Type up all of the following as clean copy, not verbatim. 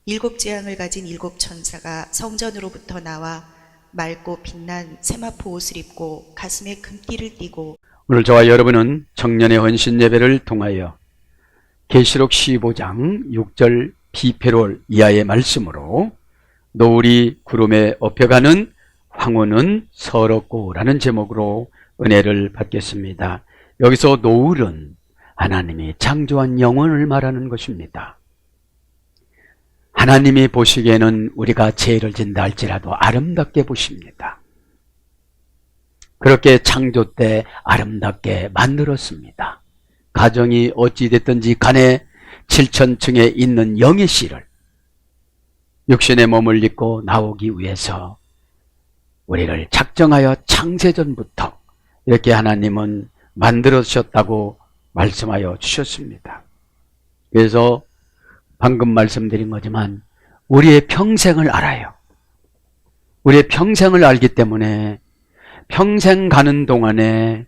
일곱 재앙을 가진 일곱 천사가 성전으로부터 나와 맑고 빛난 세마포 옷을 입고 가슴에 금띠를 띠고. 오늘 저와 여러분은 청년의 헌신 예배를 통하여 계시록 15장 6절 비페롤 이하의 말씀으로 노을이 구름에 업혀가는 황혼은 서럽고 라는 제목으로 은혜를 받겠습니다. 여기서 노을은 하나님이 창조한 영혼을 말하는 것입니다. 하나님이 보시기에는 우리가 죄를 진다 할지라도 아름답게 보십니다. 그렇게 창조 때 아름답게 만들었습니다. 가정이 어찌 됐든지 간에 7천층에 있는 영의 씨를 육신의 몸을 입고 나오기 위해서 우리를 작정하여 창세전부터 이렇게 하나님은 만들어주셨다고 말씀하여 주셨습니다. 그래서 방금 말씀드린 거지만 우리의 평생을 알아요. 우리의 평생을 알기 때문에 평생 가는 동안에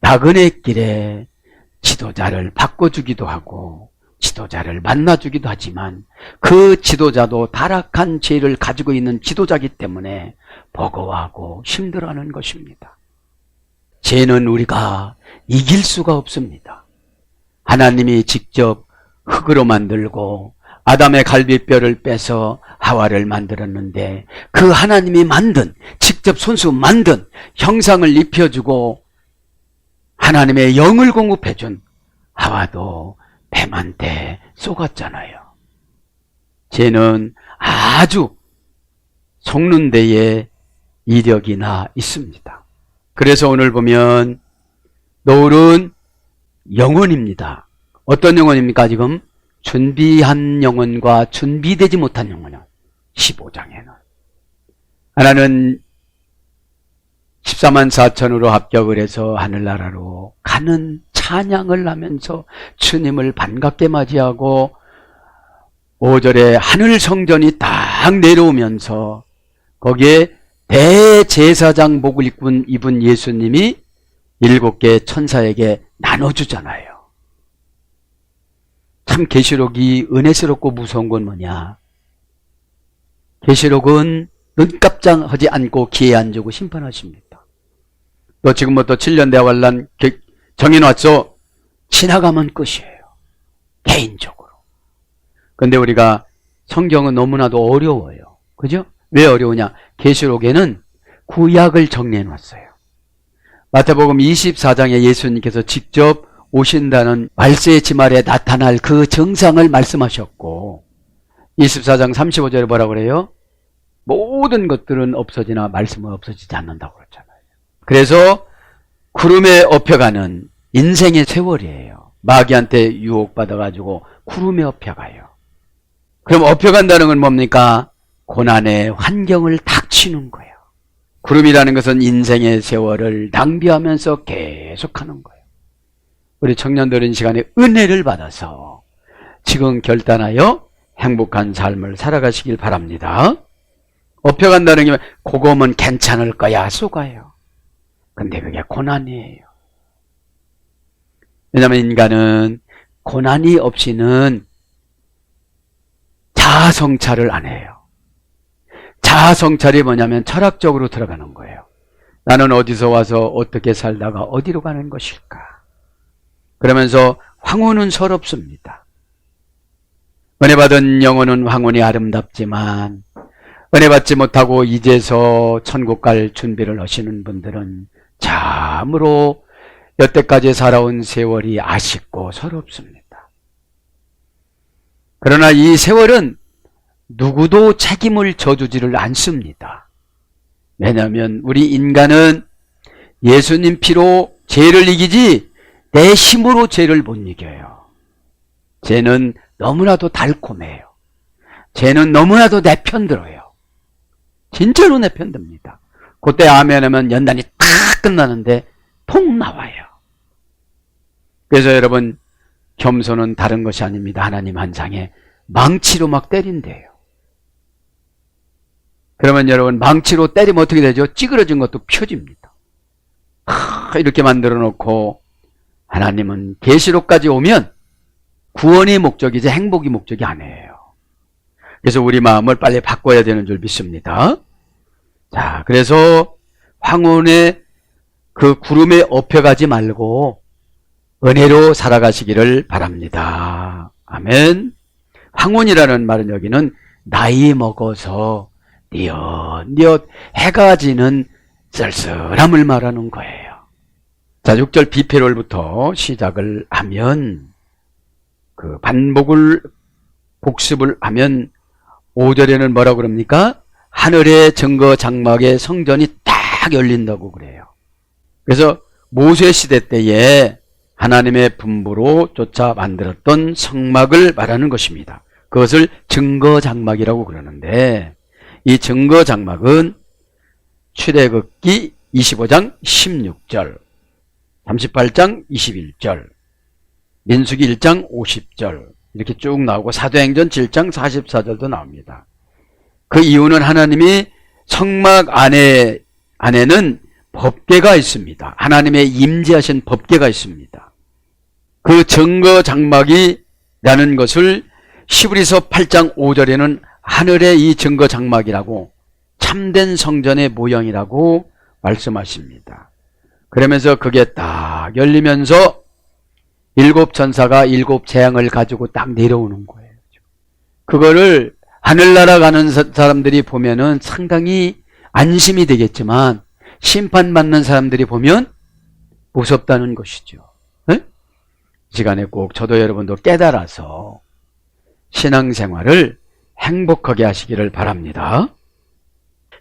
나그네 길에 지도자를 바꿔주기도 하고 지도자를 만나주기도 하지만 그 지도자도 타락한 죄를 가지고 있는 지도자이기 때문에 버거워하고 힘들어하는 것입니다. 죄는 우리가 이길 수가 없습니다. 하나님이 직접 흙으로 만들고 아담의 갈비뼈를 빼서 하와를 만들었는데 그 하나님이 만든, 직접 손수 만든 형상을 입혀주고 하나님의 영을 공급해준 하와도 뱀한테 속았잖아요. 죄는 아주 속는 데에 이력이나 있습니다. 그래서 오늘 보면 노을은 영혼입니다. 어떤 영혼입니까? 지금 준비한 영혼과 준비되지 못한 영혼은 15장에는 하나는 14만 4천으로 합격을 해서 하늘나라로 가는 찬양을 하면서 주님을 반갑게 맞이하고 5절에 하늘 성전이 딱 내려오면서 거기에 대제사장복을 입은 예수님이 7개 천사에게 나눠주잖아요. 참 계시록이 은혜스럽고 무서운 건 뭐냐? 계시록은 눈깜짝하지 않고 기회 안 주고 심판하십니다. 너 지금부터 7년 대학관란 정해놨어. 지나가면 끝이에요. 개인적으로. 근데 우리가 성경은 너무나도 어려워요. 그죠? 왜 어려우냐? 계시록에는 구약을 정리해놨어요. 마태복음 24장에 예수님께서 직접 오신다는 말세의 지말에 나타날 그 정상을 말씀하셨고 24장 35절에 뭐라고 그래요? 모든 것들은 없어지나 말씀은 없어지지 않는다고 그랬잖아요. 그래서 구름에 업혀가는 인생의 세월이에요. 마귀한테 유혹받아가지고 구름에 업혀가요. 그럼 업혀간다는 건 뭡니까? 고난의 환경을 닥치는 거예요. 구름이라는 것은 인생의 세월을 낭비하면서 계속하는 거예요. 우리 청년들은 시간에 은혜를 받아서 지금 결단하여 행복한 삶을 살아가시길 바랍니다. 업혀간다는 게 그거면 괜찮을 거야 속아요. 근데 그게 고난이에요. 왜냐하면 인간은 고난이 없이는 자아성찰을 안 해요. 자아성찰이 뭐냐면 철학적으로 들어가는 거예요. 나는 어디서 와서 어떻게 살다가 어디로 가는 것일까? 그러면서 황혼은 서럽습니다. 은혜 받은 영혼은 황혼이 아름답지만 은혜 받지 못하고 이제서 천국 갈 준비를 하시는 분들은 참으로 여태까지 살아온 세월이 아쉽고 서럽습니다. 그러나 이 세월은 누구도 책임을 져주지를 않습니다. 왜냐하면 우리 인간은 예수님 피로 죄를 이기지 내 힘으로 죄를 못 이겨요. 죄는 너무나도 달콤해요. 죄는 너무나도 내 편 들어요. 진짜로 내 편 듭니다. 그때 아멘 하면 연단이 딱 끝나는데 통 나와요. 그래서 여러분 겸손은 다른 것이 아닙니다. 하나님 한 장에 망치로 막 때린대요. 그러면 여러분 망치로 때리면 어떻게 되죠? 찌그러진 것도 펴집니다. 이렇게 만들어 놓고 하나님은 계시록까지 오면 구원이 목적이지 행복이 목적이 아니에요. 그래서 우리 마음을 빨리 바꿔야 되는 줄 믿습니다. 자, 그래서 황혼의 그 구름에 업혀가지 말고 은혜로 살아가시기를 바랍니다. 아멘. 황혼이라는 말은 여기는 나이 먹어서 뉘엿뉘엿 해가 지는 쓸쓸함을 말하는 거예요. 자, 6절 비페롤부터 시작을 하면 그 반복을 복습을 하면 5절에는 뭐라고 그럽니까? 하늘의 증거 장막에 성전이 딱 열린다고 그래요. 그래서 모세 시대 때에 하나님의 분부로 쫓아 만들었던 성막을 말하는 것입니다. 그것을 증거 장막이라고 그러는데 이 증거 장막은 출애굽기 25장 16절, 38장 21절, 민수기 1장 50절 이렇게 쭉 나오고 사도행전 7장 44절도 나옵니다. 그 이유는 하나님이 성막 안에는 법궤가 있습니다. 하나님의 임재하신 법궤가 있습니다. 그 증거 장막이라는 것을 히브리서 8장 5절에는 하늘의 이 증거 장막이라고 참된 성전의 모형이라고 말씀하십니다. 그러면서 그게 딱 열리면서 7 천사가 7 재앙을 가지고 딱 내려오는 거예요. 그거를 하늘나라 가는 사람들이 보면은 상당히 안심이 되겠지만 심판받는 사람들이 보면 무섭다는 것이죠. 네? 이 시간에 꼭 저도 여러분도 깨달아서 신앙생활을 행복하게 하시기를 바랍니다.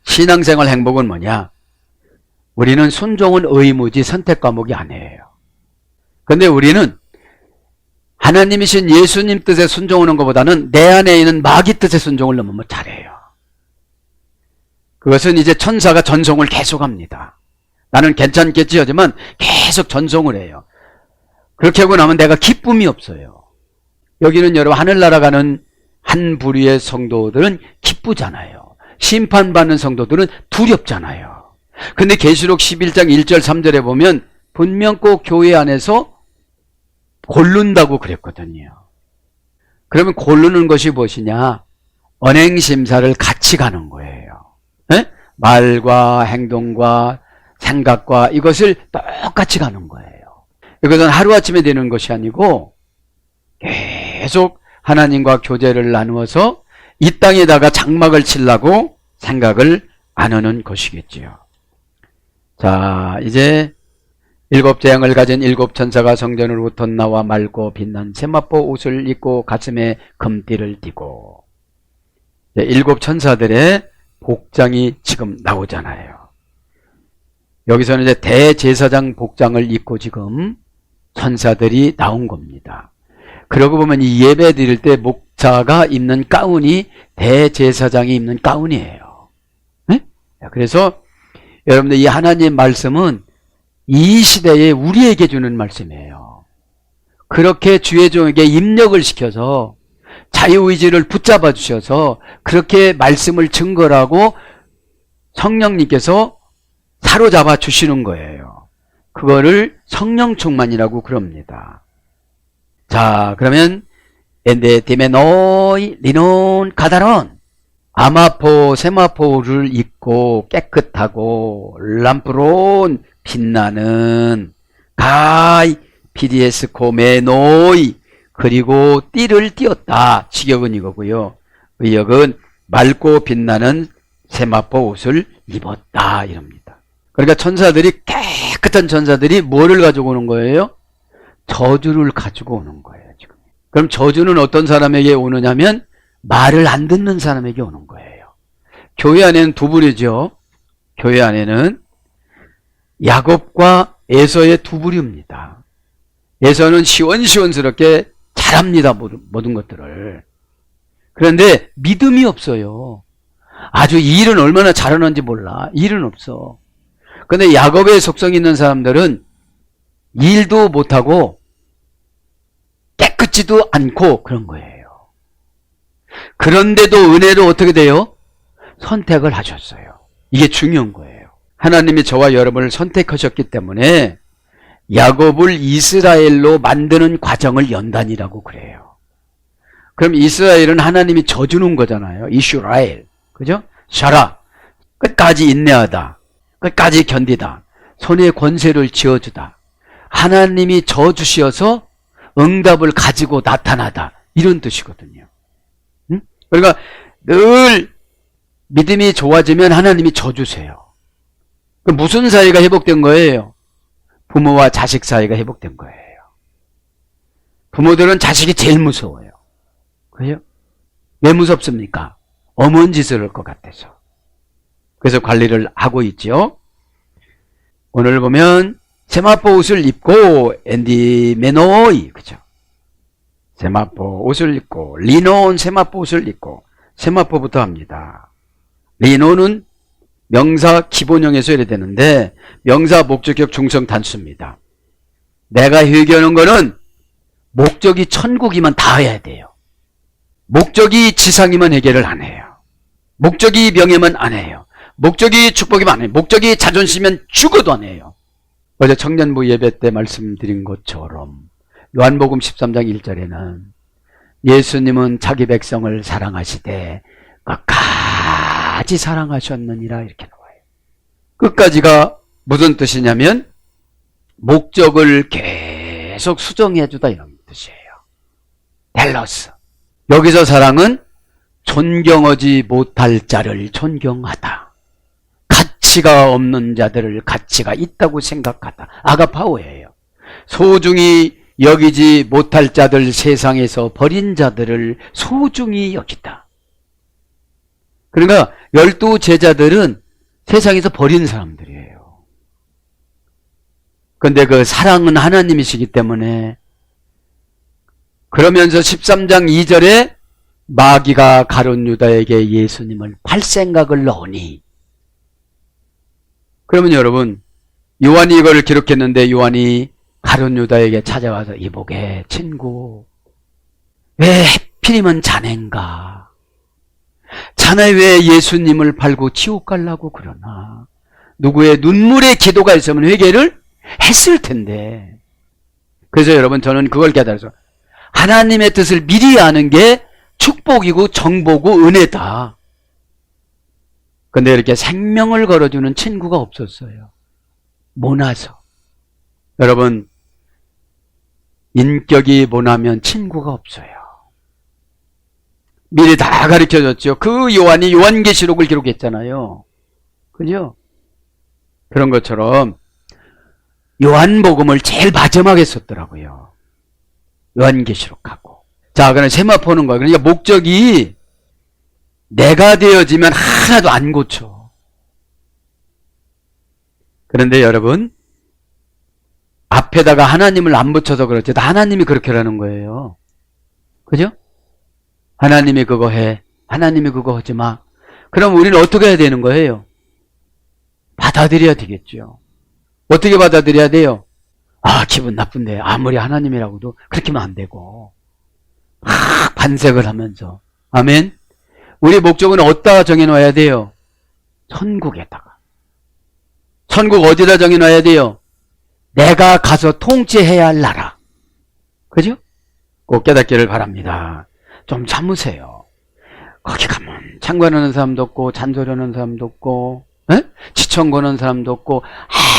신앙생활 행복은 뭐냐? 우리는 순종은 의무지 선택 과목이 아니에요. 그런데 우리는 하나님이신 예수님 뜻에 순종하는 것보다는 내 안에 있는 마귀 뜻에 순종을 너무 잘해요. 그것은 이제 천사가 전송을 계속합니다. 나는 괜찮겠지 하지만 계속 전송을 해요. 그렇게 하고 나면 내가 기쁨이 없어요. 여기는 여러분 하늘나라 가는 한 부류의 성도들은 기쁘잖아요. 심판받는 성도들은 두렵잖아요. 근데 계시록 11장 1절 3절에 보면 분명 꼭 교회 안에서 고른다고 그랬거든요. 그러면 고르는 것이 무엇이냐? 언행심사를 같이 가는 거예요. 네? 말과 행동과 생각과 이것을 똑같이 가는 거예요. 이것은 하루아침에 되는 것이 아니고 계속 하나님과 교제를 나누어서 이 땅에다가 장막을 치려고 생각을 안 하는 것이겠지요. 자, 이제 7 재앙을 가진 7 천사가 성전으로부터 나와 맑고 빛난 세마포 옷을 입고 가슴에 금띠를 띠고 7 천사들의 복장이 지금 나오잖아요. 여기서는 이제 대제사장 복장을 입고 지금 천사들이 나온 겁니다. 그러고 보면 이 예배 드릴 때 목사가 입는 가운이 대제사장이 입는 가운이에요. 네? 그래서 여러분들 이 하나님 말씀은 이 시대에 우리에게 주는 말씀이에요. 그렇게 주의 종에게 입력을 시켜서 자유의지를 붙잡아 주셔서 그렇게 말씀을 증거하고 성령님께서 사로잡아 주시는 거예요. 그거를 성령 충만이라고 그럽니다. 자, 그러면 엔데 디메노이 리논 가다론 아마포 세마포를 입고 깨끗하고 람프론 빛나는 가이 PDS 코메노이 그리고 띠를 띄었다. 직역은 이거고요. 의역은 맑고 빛나는 세마포 옷을 입었다 이럽니다. 그러니까 천사들이 깨끗한 천사들이 뭐를 가지고 오는 거예요? 저주를 가지고 오는 거예요. 지금. 그럼 저주는 어떤 사람에게 오느냐면 말을 안 듣는 사람에게 오는 거예요. 교회 안에는 두 부류죠. 교회 안에는 야곱과 에서의 두 부류입니다. 에서는 시원시원스럽게 잘합니다. 모든 것들을. 그런데 믿음이 없어요. 아주 일은 얼마나 잘하는지 몰라. 일은 없어. 그런데 야곱의 속성 있는 사람들은 일도 못하고 깨끗지도 않고 그런 거예요. 그런데도 은혜로 어떻게 돼요? 선택을 하셨어요. 이게 중요한 거예요. 하나님이 저와 여러분을 선택하셨기 때문에 야곱을 이스라엘로 만드는 과정을 연단이라고 그래요. 그럼 이스라엘은 하나님이 져주는 거잖아요. 이스라엘. 그죠? 샤라. 끝까지 인내하다. 끝까지 견디다. 손에 권세를 쥐어주다. 하나님이 져주시어서 응답을 가지고 나타나다. 이런 뜻이거든요. 응? 그러니까 늘 믿음이 좋아지면 하나님이 져주세요. 무슨 사이가 회복된 거예요? 부모와 자식 사이가 회복된 거예요. 부모들은 자식이 제일 무서워요. 그죠? 왜 무섭습니까? 엄한 짓을 할 것 같아서. 그래서 관리를 하고 있죠. 오늘 보면 세마포 옷을 입고 앤디 메노이, 그죠? 세마포 옷을 입고 리노는 세마포 옷을 입고 세마포부터 합니다. 리노는 명사 기본형에서 이래 되는데 명사 목적격 중성 단수입니다. 내가 회개하는 거는 목적이 천국이면 다 해야 돼요. 목적이 지상이면 해결을 안 해요. 목적이 명예면 안 해요. 목적이 축복이면 안 해요. 목적이 자존심이면 죽어도 안 해요. 어제 청년부 예배 때 말씀드린 것처럼 요한복음 13장 1절에는 예수님은 자기 백성을 사랑하시되 끝까지 사랑하셨느니라 이렇게 나와요. 끝까지가 무슨 뜻이냐면 목적을 계속 수정해주다 이런 뜻이에요. 델러스. 여기서 사랑은 존경하지 못할 자를 존경하다. 가치가 없는 자들을 가치가 있다고 생각하다. 아가파오예요. 소중히 여기지 못할 자들, 세상에서 버린 자들을 소중히 여기다. 그러니까 12 제자들은 세상에서 버린 사람들이에요. 그런데 그 사랑은 하나님이시기 때문에 그러면서 13장 2절에 마귀가 가룟 유다에게 예수님을 팔 생각을 넣으니, 그러면 여러분 요한이 이걸 기록했는데 요한이 가룟 유다에게 찾아와서 이보게 친구 왜 하필이면 자넨가? 자네 왜 예수님을 팔고 지옥 가려고 그러나? 누구의 눈물의 기도가 있으면 회개를 했을 텐데. 그래서 여러분 저는 그걸 깨달아서 하나님의 뜻을 미리 아는 게 축복이고 정보고 은혜다. 근데 이렇게 생명을 걸어주는 친구가 없었어요. 모나서. 여러분 인격이 모나면 친구가 없어요. 미리 다 가르쳐줬죠. 그 요한이 요한계시록을 기록했잖아요. 그죠? 그런 것처럼 요한복음을 제일 마지막에 썼더라고요. 요한계시록하고. 자, 그럼 세마포는 거예요. 그러니까 목적이 내가 되어지면 하나도 안 고쳐. 그런데 여러분 앞에다가 하나님을 안 붙여서 그렇지 하나님이 그렇게라는 거예요. 그죠? 하나님이 그거 해. 하나님이 그거 하지 마. 그럼 우리는 어떻게 해야 되는 거예요? 받아들여야 되겠죠. 어떻게 받아들여야 돼요? 아, 기분 나쁜데 아무리 하나님이라고도 그렇게 하면 안 되고 막 반색을 하면서. 아멘. 우리 목적은 어디다 정해놔야 돼요? 천국에다가. 천국 어디다 정해놔야 돼요? 내가 가서 통치해야 할 나라. 그죠? 꼭 깨닫기를 바랍니다. 좀 참으세요. 거기 가면 창관하는 사람도 없고 잔소리하는 사람도 없고 지청 거는 사람도 없고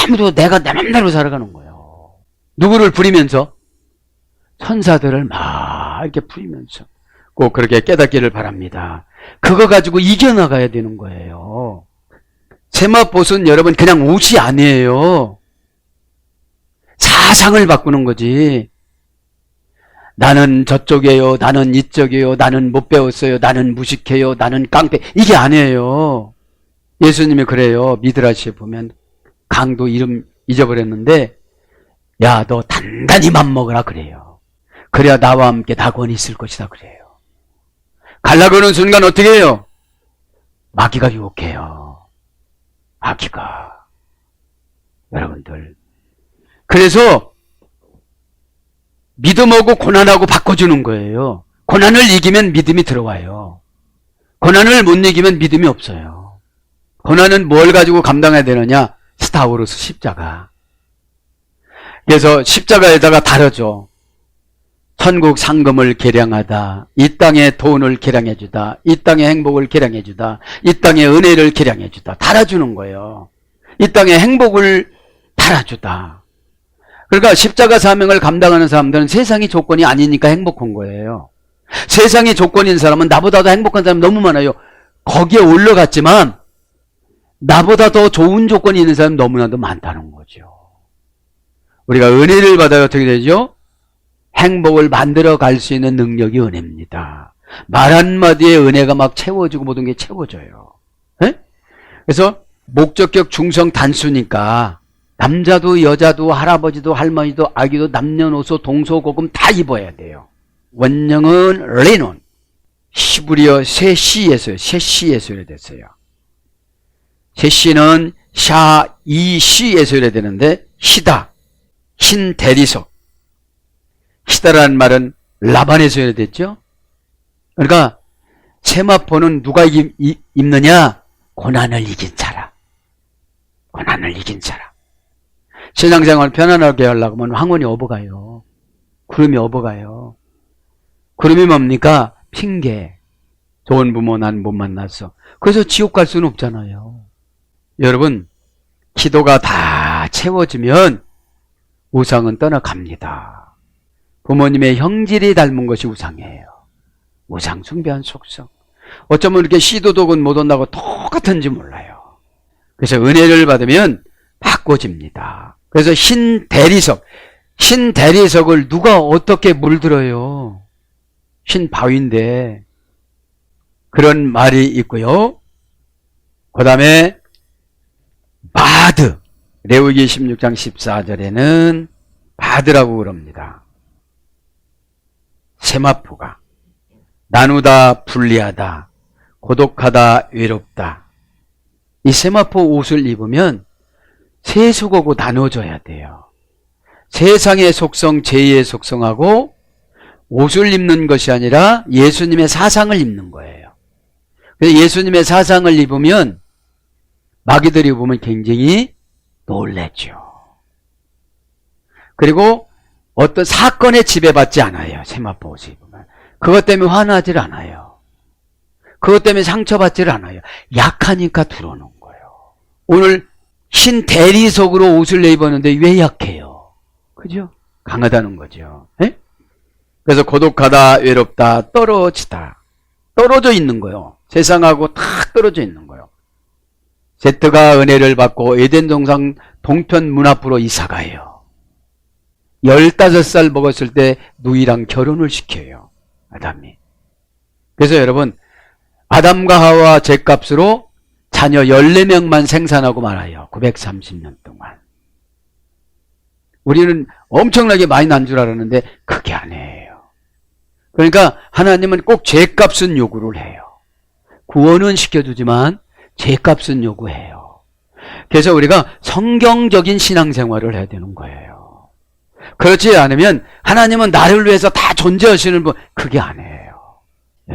아무도 내가 내 맘대로 살아가는 거예요. 누구를 부리면서? 천사들을 막 이렇게 부리면서. 꼭 그렇게 깨닫기를 바랍니다. 그거 가지고 이겨나가야 되는 거예요. 세마포는 여러분 그냥 옷이 아니에요. 사상을 바꾸는 거지. 나는 저쪽이에요. 나는 이쪽이에요. 나는 못 배웠어요. 나는 무식해요. 나는 깡패. 이게 아니에요. 예수님이 그래요. 미드라시에 보면 강도 이름 잊어버렸는데 야, 너 단단히 맘먹으라 그래요. 그래야 나와 함께 낙원이 있을 것이다 그래요. 갈라고 하는 순간 어떻게 해요? 마귀가 유혹해요. 마귀가. 여러분들. 그래서 믿음하고 고난하고 바꿔주는 거예요. 고난을 이기면 믿음이 들어와요. 고난을 못 이기면 믿음이 없어요. 고난은 뭘 가지고 감당해야 되느냐? 스타우로스 십자가. 그래서 십자가에다가 달아줘. 천국 상금을 계량하다, 이 땅의 돈을 계량해주다, 이 땅의 행복을 계량해주다, 이 땅의 은혜를 계량해주다, 달아주는 거예요. 이 땅의 행복을 달아주다. 그러니까 십자가 사명을 감당하는 사람들은 세상이 조건이 아니니까 행복한 거예요. 세상이 조건인 사람은 나보다 더 행복한 사람 너무 많아요. 거기에 올라갔지만 나보다 더 좋은 조건이 있는 사람 너무나도 많다는 거죠. 우리가 은혜를 받아야 어떻게 되죠? 행복을 만들어 갈 수 있는 능력이 은혜입니다. 말 한마디에 은혜가 막 채워지고 모든 게 채워져요. 네? 그래서 목적격 중성 단수니까 남자도 여자도 할아버지도 할머니도 아기도 남녀노소 동서고금 다 입어야 돼요. 원형은 레논, 히브리어 셋시에서요. 셋시에서 이래됐어요. 셋시는 샤, 이시에서 이래되는데 히다, 흰 대리석. 히다라는 말은 라반에서 이래됐죠. 그러니까 세마포는 누가 입느냐? 고난을 이긴 자라. 고난을 이긴 자라. 신앙생활 편안하게 하려고 하면 황혼이 업어가요. 구름이 업어가요. 구름이 뭡니까? 핑계. 좋은 부모 난 못 만났어. 그래서 지옥 갈 수는 없잖아요. 여러분, 기도가 다 채워지면 우상은 떠나갑니다. 부모님의 형질이 닮은 것이 우상이에요. 우상 숭배한 속성. 어쩌면 이렇게 시도독은 못 온다고 똑같은지 몰라요. 그래서 은혜를 받으면 바꿔집니다. 그래서 흰 대리석. 흰 대리석을 누가 어떻게 물들어요? 흰 바위인데. 그런 말이 있고요. 그 다음에 바드. 레위기 16장 14절에는 바드라고 그럽니다. 세마포가 나누다 분리하다, 고독하다 외롭다. 이 세마포 옷을 입으면 세속하고 나눠져야 돼요. 세상의 속성, 제2의 속성하고 옷을 입는 것이 아니라 예수님의 사상을 입는 거예요. 그래서 예수님의 사상을 입으면 마귀들이 보면 굉장히 놀랬죠. 그리고 어떤 사건에 지배받지 않아요. 세마포 옷을 입으면. 그것 때문에 화나질 않아요. 그것 때문에 상처받지를 않아요. 약하니까 들어오는 거예요. 오늘 흰 대리석으로 옷을 입었는데 왜 약해요? 그죠? 강하다는 거죠. 에? 그래서 고독하다, 외롭다, 떨어지다. 떨어져 있는 거예요. 세상하고 탁 떨어져 있는 거예요. 세트가 은혜를 받고 에덴 동산 동편 문 앞으로 이사가요. 15살 먹었을 때 누이랑 결혼을 시켜요. 아담이. 그래서 여러분, 아담과 하와 죗값으로 자녀 14명만 생산하고 말아요. 930년 동안. 우리는 엄청나게 많이 난 줄 알았는데 그게 아니에요. 그러니까 하나님은 꼭 죗값은 요구를 해요. 구원은 시켜주지만 죗값은 요구해요. 그래서 우리가 성경적인 신앙생활을 해야 되는 거예요. 그렇지 않으면 하나님은 나를 위해서 다 존재하시는 분, 그게 아니에요.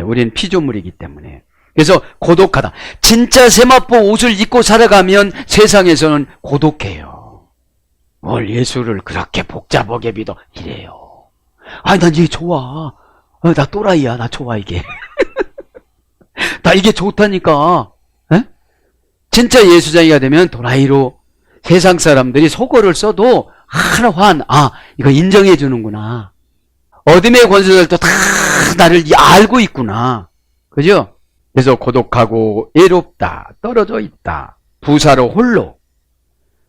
우리는 피조물이기 때문에. 그래서 고독하다. 진짜 세마포 옷을 입고 살아가면 세상에서는 고독해요. 뭘 예수를 그렇게 복잡하게 믿어. 이래요. 아니, 난 이게 좋아. 나 또라이야. 나 좋아, 이게. 나 이게 좋다니까. 에? 진짜 예수장이가 되면 도라이로 세상 사람들이 속어를 써도 이거 인정해 주는구나. 어둠의 권세들도 다 나를 알고 있구나. 그죠? 그래서 고독하고 외롭다, 떨어져 있다, 부사로 홀로.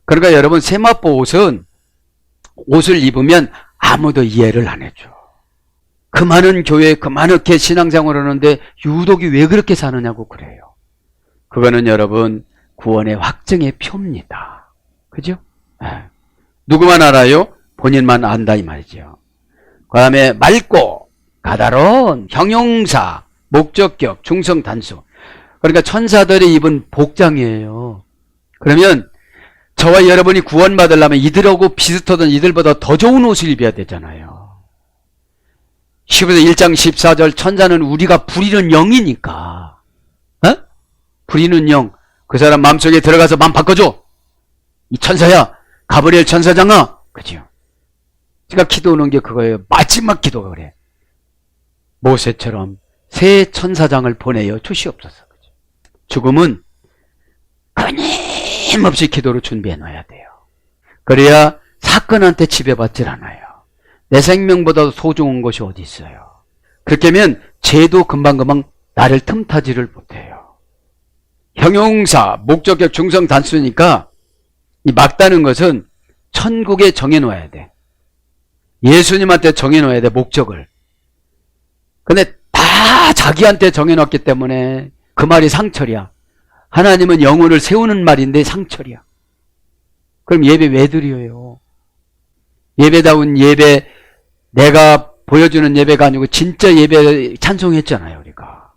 그러니까 여러분, 세마포 옷을 입으면 아무도 이해를 안 해줘. 그 많은 교회에 그만하게 신앙생활을 하는데 유독이 왜 그렇게 사느냐고 그래요. 그거는 여러분, 구원의 확증의 표입니다. 그죠? 네. 누구만 알아요? 본인만 안다 이 말이죠. 그 다음에 맑고 가다로운 형용사, 목적격, 중성 단수. 그러니까 천사들이 입은 복장이에요. 그러면 저와 여러분이 구원받으려면 이들하고 비슷하던 이들보다 더 좋은 옷을 입어야 되잖아요. 히브리서 1장 14절 천사는 우리가 부리는 영이니까. 어? 부리는 영. 그 사람 마음속에 들어가서 마음 바꿔줘. 이 천사야. 가브리엘 천사장아. 그죠? 모세가 기도하는 게 그거예요. 마지막 기도가 그래. 모세처럼 새 천사장을 보내어 주시옵소서. 죽음은 끊임없이 기도로 준비해 놔야 돼요. 그래야 사건한테 지배받질 않아요. 내 생명보다 소중한 것이 어디 있어요. 그렇게 하면 죄도 금방금방 나를 틈타지를 못해요. 형용사, 목적격, 중성, 단수니까 이 막다는 것은 천국에 정해놓아야 돼. 예수님한테 정해놓아야 돼, 목적을. 근데 다 자기한테 정해놨기 때문에 그 말이 상철이야. 하나님은 영혼을 세우는 말인데 상철이야. 그럼 예배 왜 드려요? 예배다운 예배, 내가 보여주는 예배가 아니고 진짜 예배 찬송했잖아요, 우리가.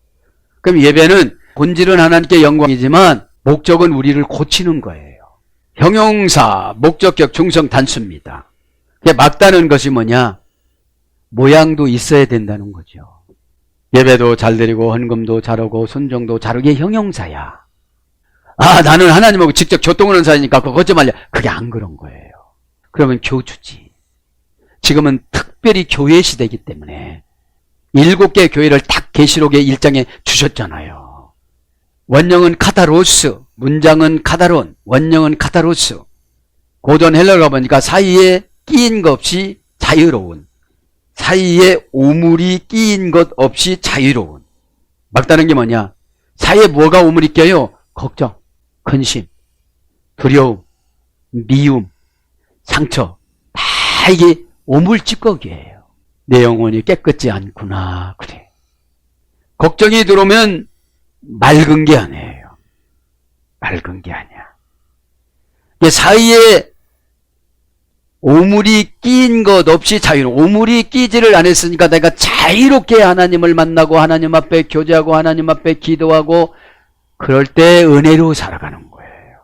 그럼 예배는 본질은 하나님께 영광이지만 목적은 우리를 고치는 거예요. 형용사, 목적격, 중성, 단수입니다. 막다는 것이 뭐냐? 모양도 있어야 된다는 거죠. 예배도 잘 드리고 헌금도 잘하고 순종도 잘하게 형용사야. 아, 나는 하나님하고 직접 교통하는 사이니까 그거 걷지 말려. 그게 안 그런 거예요. 그러면 교주지. 지금은 특별히 교회 시대이기 때문에 7개 교회를 딱 계시록의 1장에 주셨잖아요. 원형은 카타로스, 문장은 카다론, 원형은 카타로스. 고전 헬라어가 보니까 사이에 끼인 것 없이 자유로운, 사이에 오물이 끼인 것 없이 자유로운. 막다른 게 뭐냐? 사이에 뭐가 오물이 껴요? 걱정, 근심, 두려움, 미움, 상처. 다 이게 오물 찌꺼기예요. 내 영혼이 깨끗지 않구나. 그래. 걱정이 들어오면 맑은 게 아니에요. 맑은 게 아니야. 사이에 오물이 끼인 것 없이 자유로운, 오물이 끼지를 않았으니까 내가 자유롭게 하나님을 만나고 하나님 앞에 교제하고 하나님 앞에 기도하고 그럴 때 은혜로 살아가는 거예요.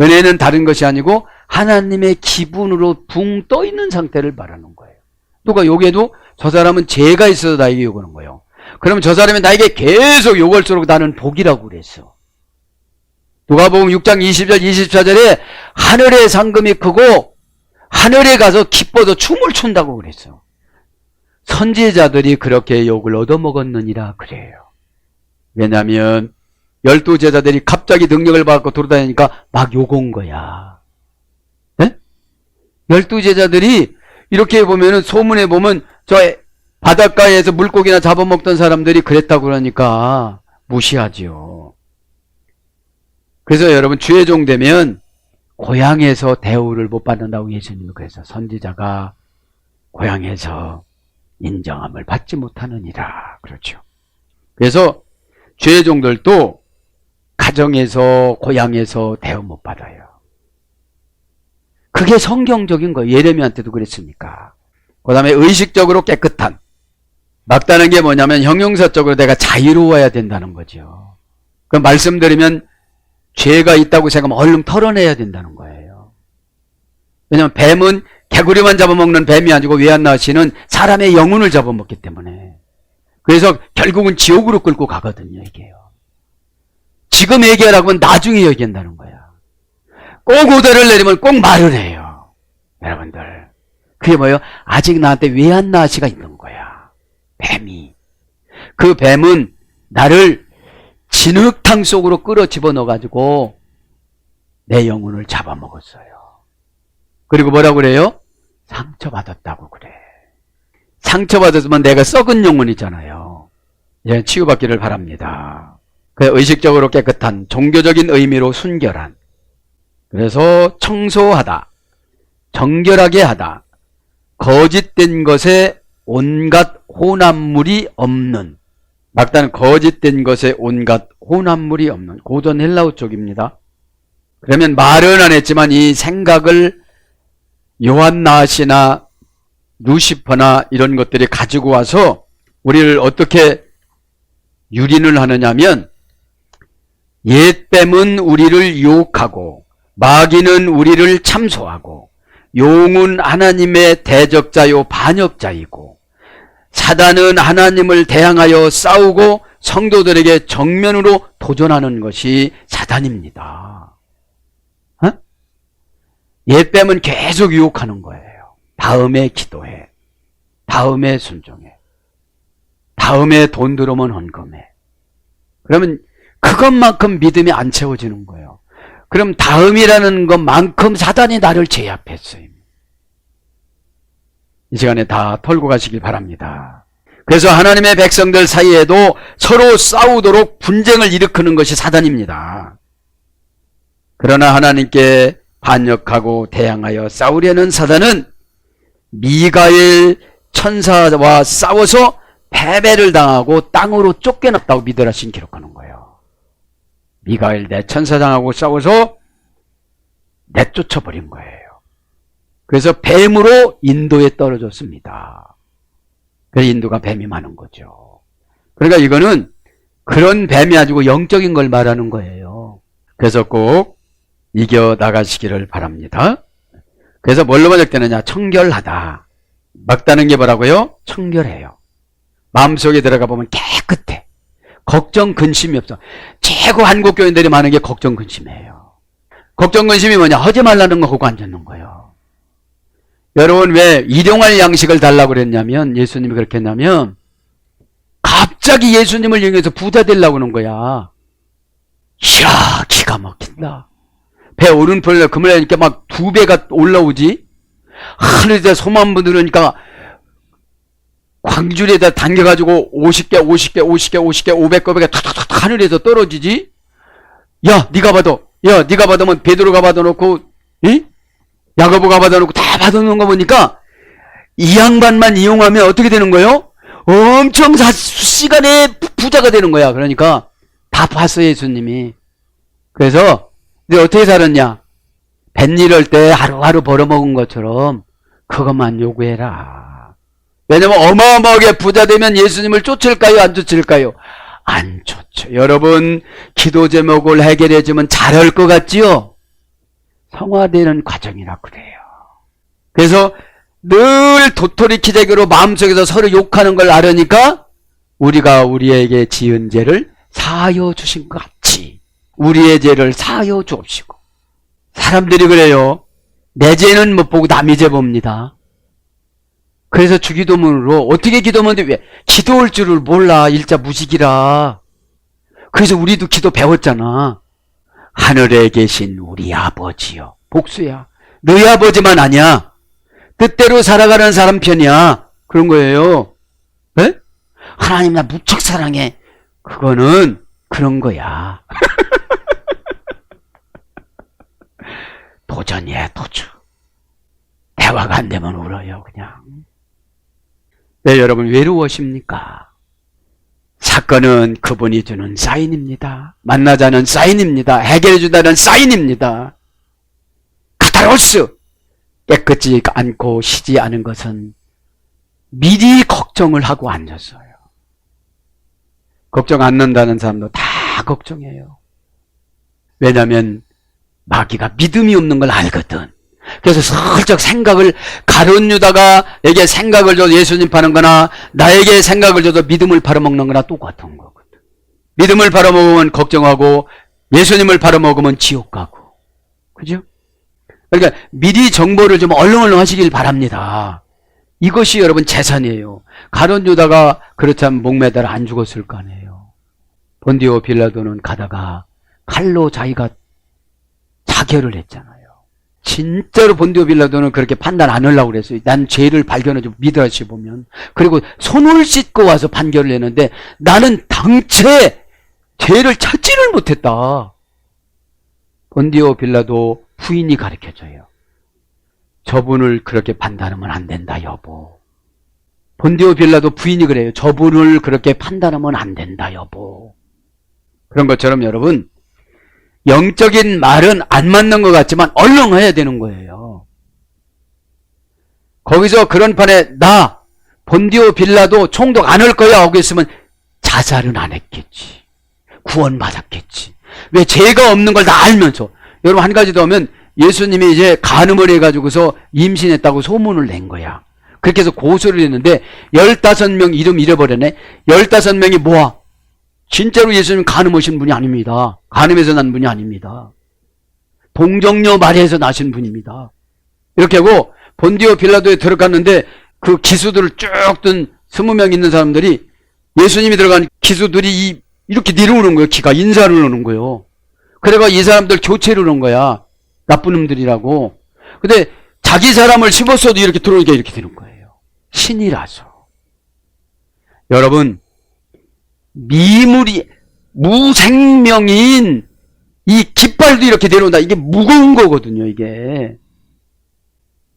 은혜는 다른 것이 아니고 하나님의 기분으로 붕 떠 있는 상태를 말하는 거예요. 누가 욕해도 저 사람은 죄가 있어서 나에게 욕하는 거예요. 그러면 저 사람이 나에게 계속 욕할수록 나는 복이라고 그랬어. 누가복음 6장 20절 24절에 하늘의 상금이 크고 하늘에 가서 기뻐서 춤을 춘다고 그랬어. 선지자들이 그렇게 욕을 얻어먹었느니라 그래요. 왜냐하면 12제자들이 갑자기 능력을 받고 돌아다니니까 막 욕온 거야. 네? 12제자들이 이렇게 보면은 소문에 보면 저 바닷가에서 물고기나 잡아먹던 사람들이 그랬다고 그러니까 무시하지요. 그래서 여러분 주의 종 되면 고향에서 대우를 못 받는다고 예수님은 그래서 선지자가 고향에서 인정함을 받지 못하느니라. 그렇죠. 그래서 주의 종들도 가정에서 고향에서 대우 못 받아요. 그게 성경적인 거예요. 예레미야한테도 그랬으니까. 그 다음에 의식적으로 깨끗한. 막다는 게 뭐냐면 형용사적으로 내가 자유로워야 된다는 거죠. 그 말씀드리면 죄가 있다고 생각하면 얼른 털어내야 된다는 거예요. 왜냐하면 뱀은 개구리만 잡아먹는 뱀이 아니고 외환나시는 사람의 영혼을 잡아먹기 때문에. 그래서 결국은 지옥으로 끌고 가거든요. 이게요. 지금 얘기하라고 하면 나중에 얘기한다는 거야. 꼭 오더를 내리면 꼭 말을 해요. 여러분들. 그게 뭐예요? 아직 나한테 외환나시가 있는 거야. 뱀이. 그 뱀은 나를 진흙탕 속으로 끌어 집어넣어가지고 내 영혼을 잡아먹었어요. 그리고 뭐라고 그래요? 상처받았다고 그래. 상처받았으면 내가 썩은 영혼이잖아요. 이제 치유받기를 바랍니다. 의식적으로 깨끗한, 종교적인 의미로 순결한. 그래서 청소하다, 정결하게 하다, 거짓된 것에 온갖 혼합물이 없는. 막다는 거짓된 것에 온갖 혼합물이 없는 고전 헬라어 쪽입니다. 그러면 말은 안 했지만 이 생각을 요한나시나 루시퍼나 이런 것들이 가지고 와서 우리를 어떻게 유린을 하느냐면 옛뱀은 우리를 유혹하고 마귀는 우리를 참소하고 용은 하나님의 대적자요 반역자이고 사단은 하나님을 대항하여 싸우고 성도들에게 정면으로 도전하는 것이 사단입니다. 옛뱀은 계속 유혹하는 거예요. 다음에 기도해. 다음에 순종해. 다음에 돈 들어오면 헌금해. 그러면 그것만큼 믿음이 안 채워지는 거예요. 그럼 다음이라는 것만큼 사단이 나를 제압했어요. 이 시간에 다 털고 가시길 바랍니다. 그래서 하나님의 백성들 사이에도 서로 싸우도록 분쟁을 일으키는 것이 사단입니다. 그러나 하나님께 반역하고 대항하여 싸우려는 사단은 미가엘 천사와 싸워서 패배를 당하고 땅으로 쫓겨났다고 미드라신 기록하는 거예요. 미가엘 내 천사장하고 싸워서 내쫓아버린 거예요. 그래서 뱀으로 인도에 떨어졌습니다. 그래서 인도가 뱀이 많은 거죠. 그러니까 이거는 그런 뱀이 아니고 영적인 걸 말하는 거예요. 그래서 꼭 이겨나가시기를 바랍니다. 그래서 뭘로 번역되느냐? 청결하다. 막다는 게 뭐라고요? 청결해요. 마음속에 들어가 보면 깨끗해. 걱정, 근심이 없어. 최고 한국 교인들이 많은 게 걱정, 근심이에요. 걱정, 근심이 뭐냐? 하지 말라는 거 하고 앉았는 거예요. 여러분 왜 일용할 양식을 달라고 그랬냐면, 예수님이 그렇게 했냐면 갑자기 예수님을 이용해서 부자 되려고 하는 거야. 이야, 기가 막힌다. 배 오른편에 그물 하니까 막 2배가 올라오지. 하늘에다 소만 부르니까 광줄에다 당겨가지고 50개 500개가 탁탁탁 하늘에서 떨어지지. 야 네가 받아. 야 네가 받으면 베드로가 받아놓고 야고보가 받아놓고 다 받아놓은 거 보니까 이 양반만 이용하면 어떻게 되는 거예요? 엄청 시간에 부자가 되는 거야. 그러니까 다 봤어요, 예수님이. 그래서 근데 어떻게 살았냐? 뱃일 할 때 하루하루 벌어먹은 것처럼 그것만 요구해라. 왜냐면 어마어마하게 부자 되면 예수님을 쫓을까요? 안 쫓을까요? 안 쫓죠. 여러분 기도 제목을 해결해주면 잘할 것 같지요? 성화되는 과정이라 그래요. 그래서 늘 도토리 키재기로 마음속에서 서로 욕하는 걸 알으니까 우리가 우리에게 지은 죄를 사하여 주신 것 같이 우리의 죄를 사하여 주옵시고. 사람들이 그래요. 내 죄는 못 보고 남의 죄 봅니다. 그래서 주기도문으로 어떻게 기도문인데 왜 기도할 줄을 몰라. 일자 무식이라. 그래서 우리도 기도 배웠잖아. 하늘에 계신 우리 아버지요. 복수야. 너희 아버지만 아니야. 뜻대로 살아가는 사람 편이야. 그런 거예요. 에? 하나님 나 무척 사랑해. 그거는 그런 거야. 도전이야, 도전. 대화가 안 되면 울어요, 그냥. 왜 여러분 외로우십니까? 사건은 그분이 주는 사인입니다. 만나자는 사인입니다. 해결해준다는 사인입니다. 카타로스! 깨끗이 않고 쉬지 않은 것은 미리 걱정을 하고 앉았어요. 걱정 안 는다는 사람도 다 걱정해요. 왜냐하면 마귀가 믿음이 없는 걸 알거든. 그래서 슬쩍 생각을 가룟 유다가 에게 생각을 줘도 예수님 파는 거나 나에게 생각을 줘도 믿음을 팔아먹는 거나 똑같은 거거든. 믿음을 팔아먹으면 걱정하고 예수님을 팔아먹으면 지옥 가고. 그죠? 그러니까 미리 정보를 좀 얼렁얼렁 하시길 바랍니다. 이것이 여러분 재산이에요. 가룟 유다가 그렇다면 목매달아 안 죽었을 거 아니에요. 본디오 빌라도는 가다가 칼로 자기가 자결을 했잖아요. 진짜로 본디오 빌라도는 그렇게 판단 안 하려고 그랬어요. 난 죄를 발견하지 미드라시 보면. 그리고 손을 씻고 와서 판결을 했는데 나는 당최 죄를 찾지를 못했다. 본디오 빌라도 부인이 가르쳐줘요. 저분을 그렇게 판단하면 안 된다, 여보. 본디오 빌라도 부인이 그래요. 저분을 그렇게 판단하면 안 된다, 여보. 그런 것처럼 여러분 영적인 말은 안 맞는 것 같지만 얼른 해야 되는 거예요. 거기서 그런 판에 나 본디오 빌라도 총독 안 할 거야 하고 있으면 자살은 안 했겠지. 구원 받았겠지. 왜 죄가 없는 걸 다 알면서. 여러분 한 가지 더 하면 예수님이 이제 간음을 해가지고서 임신했다고 소문을 낸 거야. 그렇게 해서 고소를 했는데 15명 이름 잃어버렸네. 15명이 모아. 진짜로 예수님 간음하신 분이 아닙니다. 간음에서 난 분이 아닙니다. 동정녀 마리아에서 나신 분입니다. 이렇게 하고 본디오 빌라도에 들어갔는데 그 기수들을 쭉 든 20명 있는 사람들이 예수님이 들어간 기수들이 이렇게 내려오는 거예요. 기가 인사를 오는 거예요. 그래가 이 사람들 교체를 오는 거야. 나쁜 놈들이라고. 근데 자기 사람을 씹었어도 이렇게 들어오니까 이렇게 되는 거예요. 신이라서. 여러분, 무생명인 이 깃발도 이렇게 내려온다. 이게 무거운 거거든요, 이게.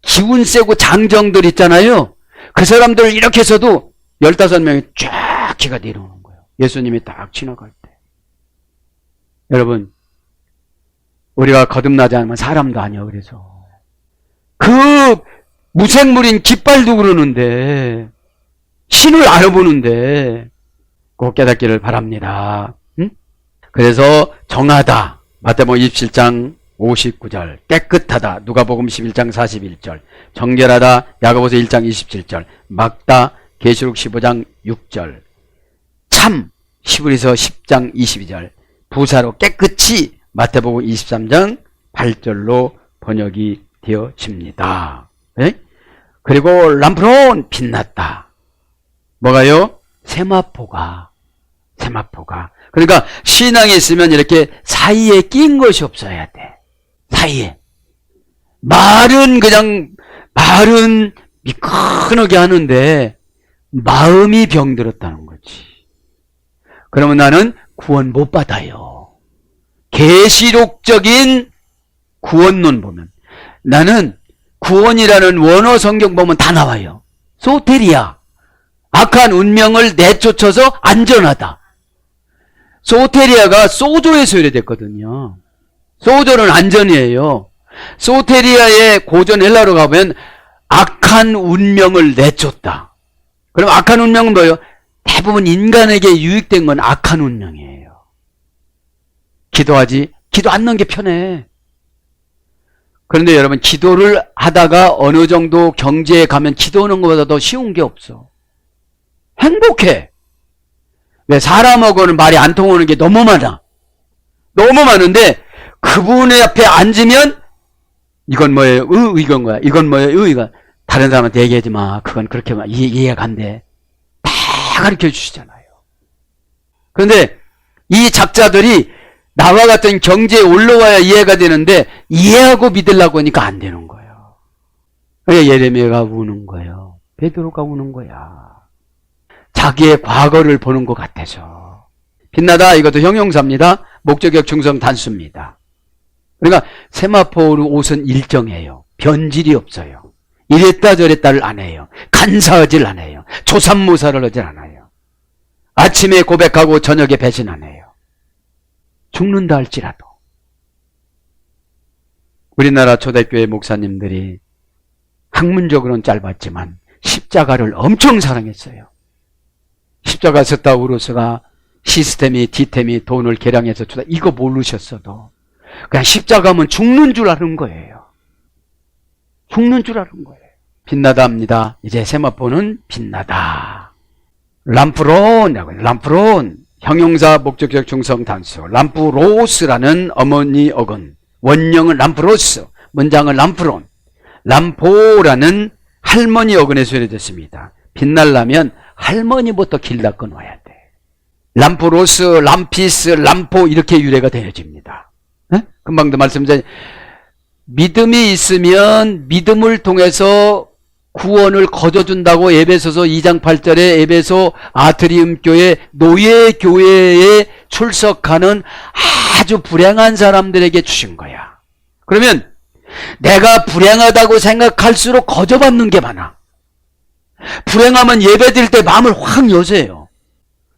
기운 세고 장정들 있잖아요. 그 사람들 이렇게 해서도 15명이 쫙 기가 내려오는 거예요. 예수님이 딱 지나갈 때. 여러분, 우리가 거듭나지 않으면 사람도 아니야, 그래서. 그 무생물인 깃발도 그러는데, 신을 알아보는데, 꼭 깨닫기를 바랍니다. 응? 그래서 정하다. 마태복음 27장 59절. 깨끗하다. 누가복음 11장 41절. 정결하다. 야고보서 1장 27절. 막다. 계시록 15장 6절. 참. 히브리서 10장 22절. 부사로 깨끗이 마태복음 23장 8절로 번역이 되어집니다. 네? 그리고 람프론 빛났다. 뭐가요? 세마포가. 그러니까 신앙에 있으면 이렇게 사이에 낀 것이 없어야 돼. 사이에. 말은 미끈하게 하는데 마음이 병들었다는 거지. 그러면 나는 구원 못 받아요. 계시록적인 구원론 보면 나는 구원이라는 원어 성경 보면 다 나와요. 소테리아. 악한 운명을 내쫓아서 안전하다. 소테리아가 소조에서 유래됐거든요. 소조는 안전이에요. 소테리아의 고전 헬라로 가보면 악한 운명을 내쫓다. 그럼 악한 운명은 뭐예요? 대부분 인간에게 유익된 건 악한 운명이에요. 기도 안 넣는 게 편해. 그런데 여러분, 기도를 하다가 어느 정도 경제에 가면 기도하는 것보다 더 쉬운 게 없어. 행복해. 왜? 사람하고는 말이 안 통하는 게 너무 많아. 너무 많은데 그분의 앞에 앉으면 이건 뭐예요? 이건 뭐야? 이건 뭐예요? 이건. 다른 사람한테 얘기하지 마. 그건 그렇게 이해가 안 돼. 다 가르쳐 주시잖아요. 그런데 이 작자들이 나와 같은 경제에 올라와야 이해가 되는데 이해하고 믿으려고 하니까 안 되는 거예요. 그래서 예레미야가 우는 거예요. 베드로가 우는 거야. 자기의 과거를 보는 것 같아서. 빛나다, 이것도 형용사입니다. 목적격 중성 단수입니다. 그러니까 세마포로 옷은 일정해요. 변질이 없어요. 이랬다 저랬다를 안 해요. 간사하질 않아요. 조삼모사를 하질 않아요. 아침에 고백하고 저녁에 배신 안 해요. 죽는다 할지라도. 우리나라 초대교회 목사님들이 학문적으로는 짧았지만 십자가를 엄청 사랑했어요. 십자가 섰다 우르스가 시스템이 디템이 돈을 계량해서 주다 이거 모르셨어도 그냥 십자가면 죽는 줄 아는 거예요. 죽는 줄 아는 거예요. 빛나다 합니다. 이제 세마포는 빛나다. 람프론 형용사 목적격 중성 단수 람프로스라는 어머니 어근 원형은 람프로스 문장은 람프론 람포라는 할머니 어근에서 유래됐습니다. 빛날라면 할머니부터 길다 끊어야 돼. 람프로스, 람피스, 람포 이렇게 유래가 되어집니다. 네? 금방도 말씀드렸죠. 믿음이 있으면 믿음을 통해서 구원을 거저준다고 에베소서 2장 8절에 에베소 아트리움 교회 노예교회에 출석하는 아주 불행한 사람들에게 주신 거야. 그러면 내가 불행하다고 생각할수록 거저받는 게 많아. 불행하면 예배드릴 때 마음을 확 여세요.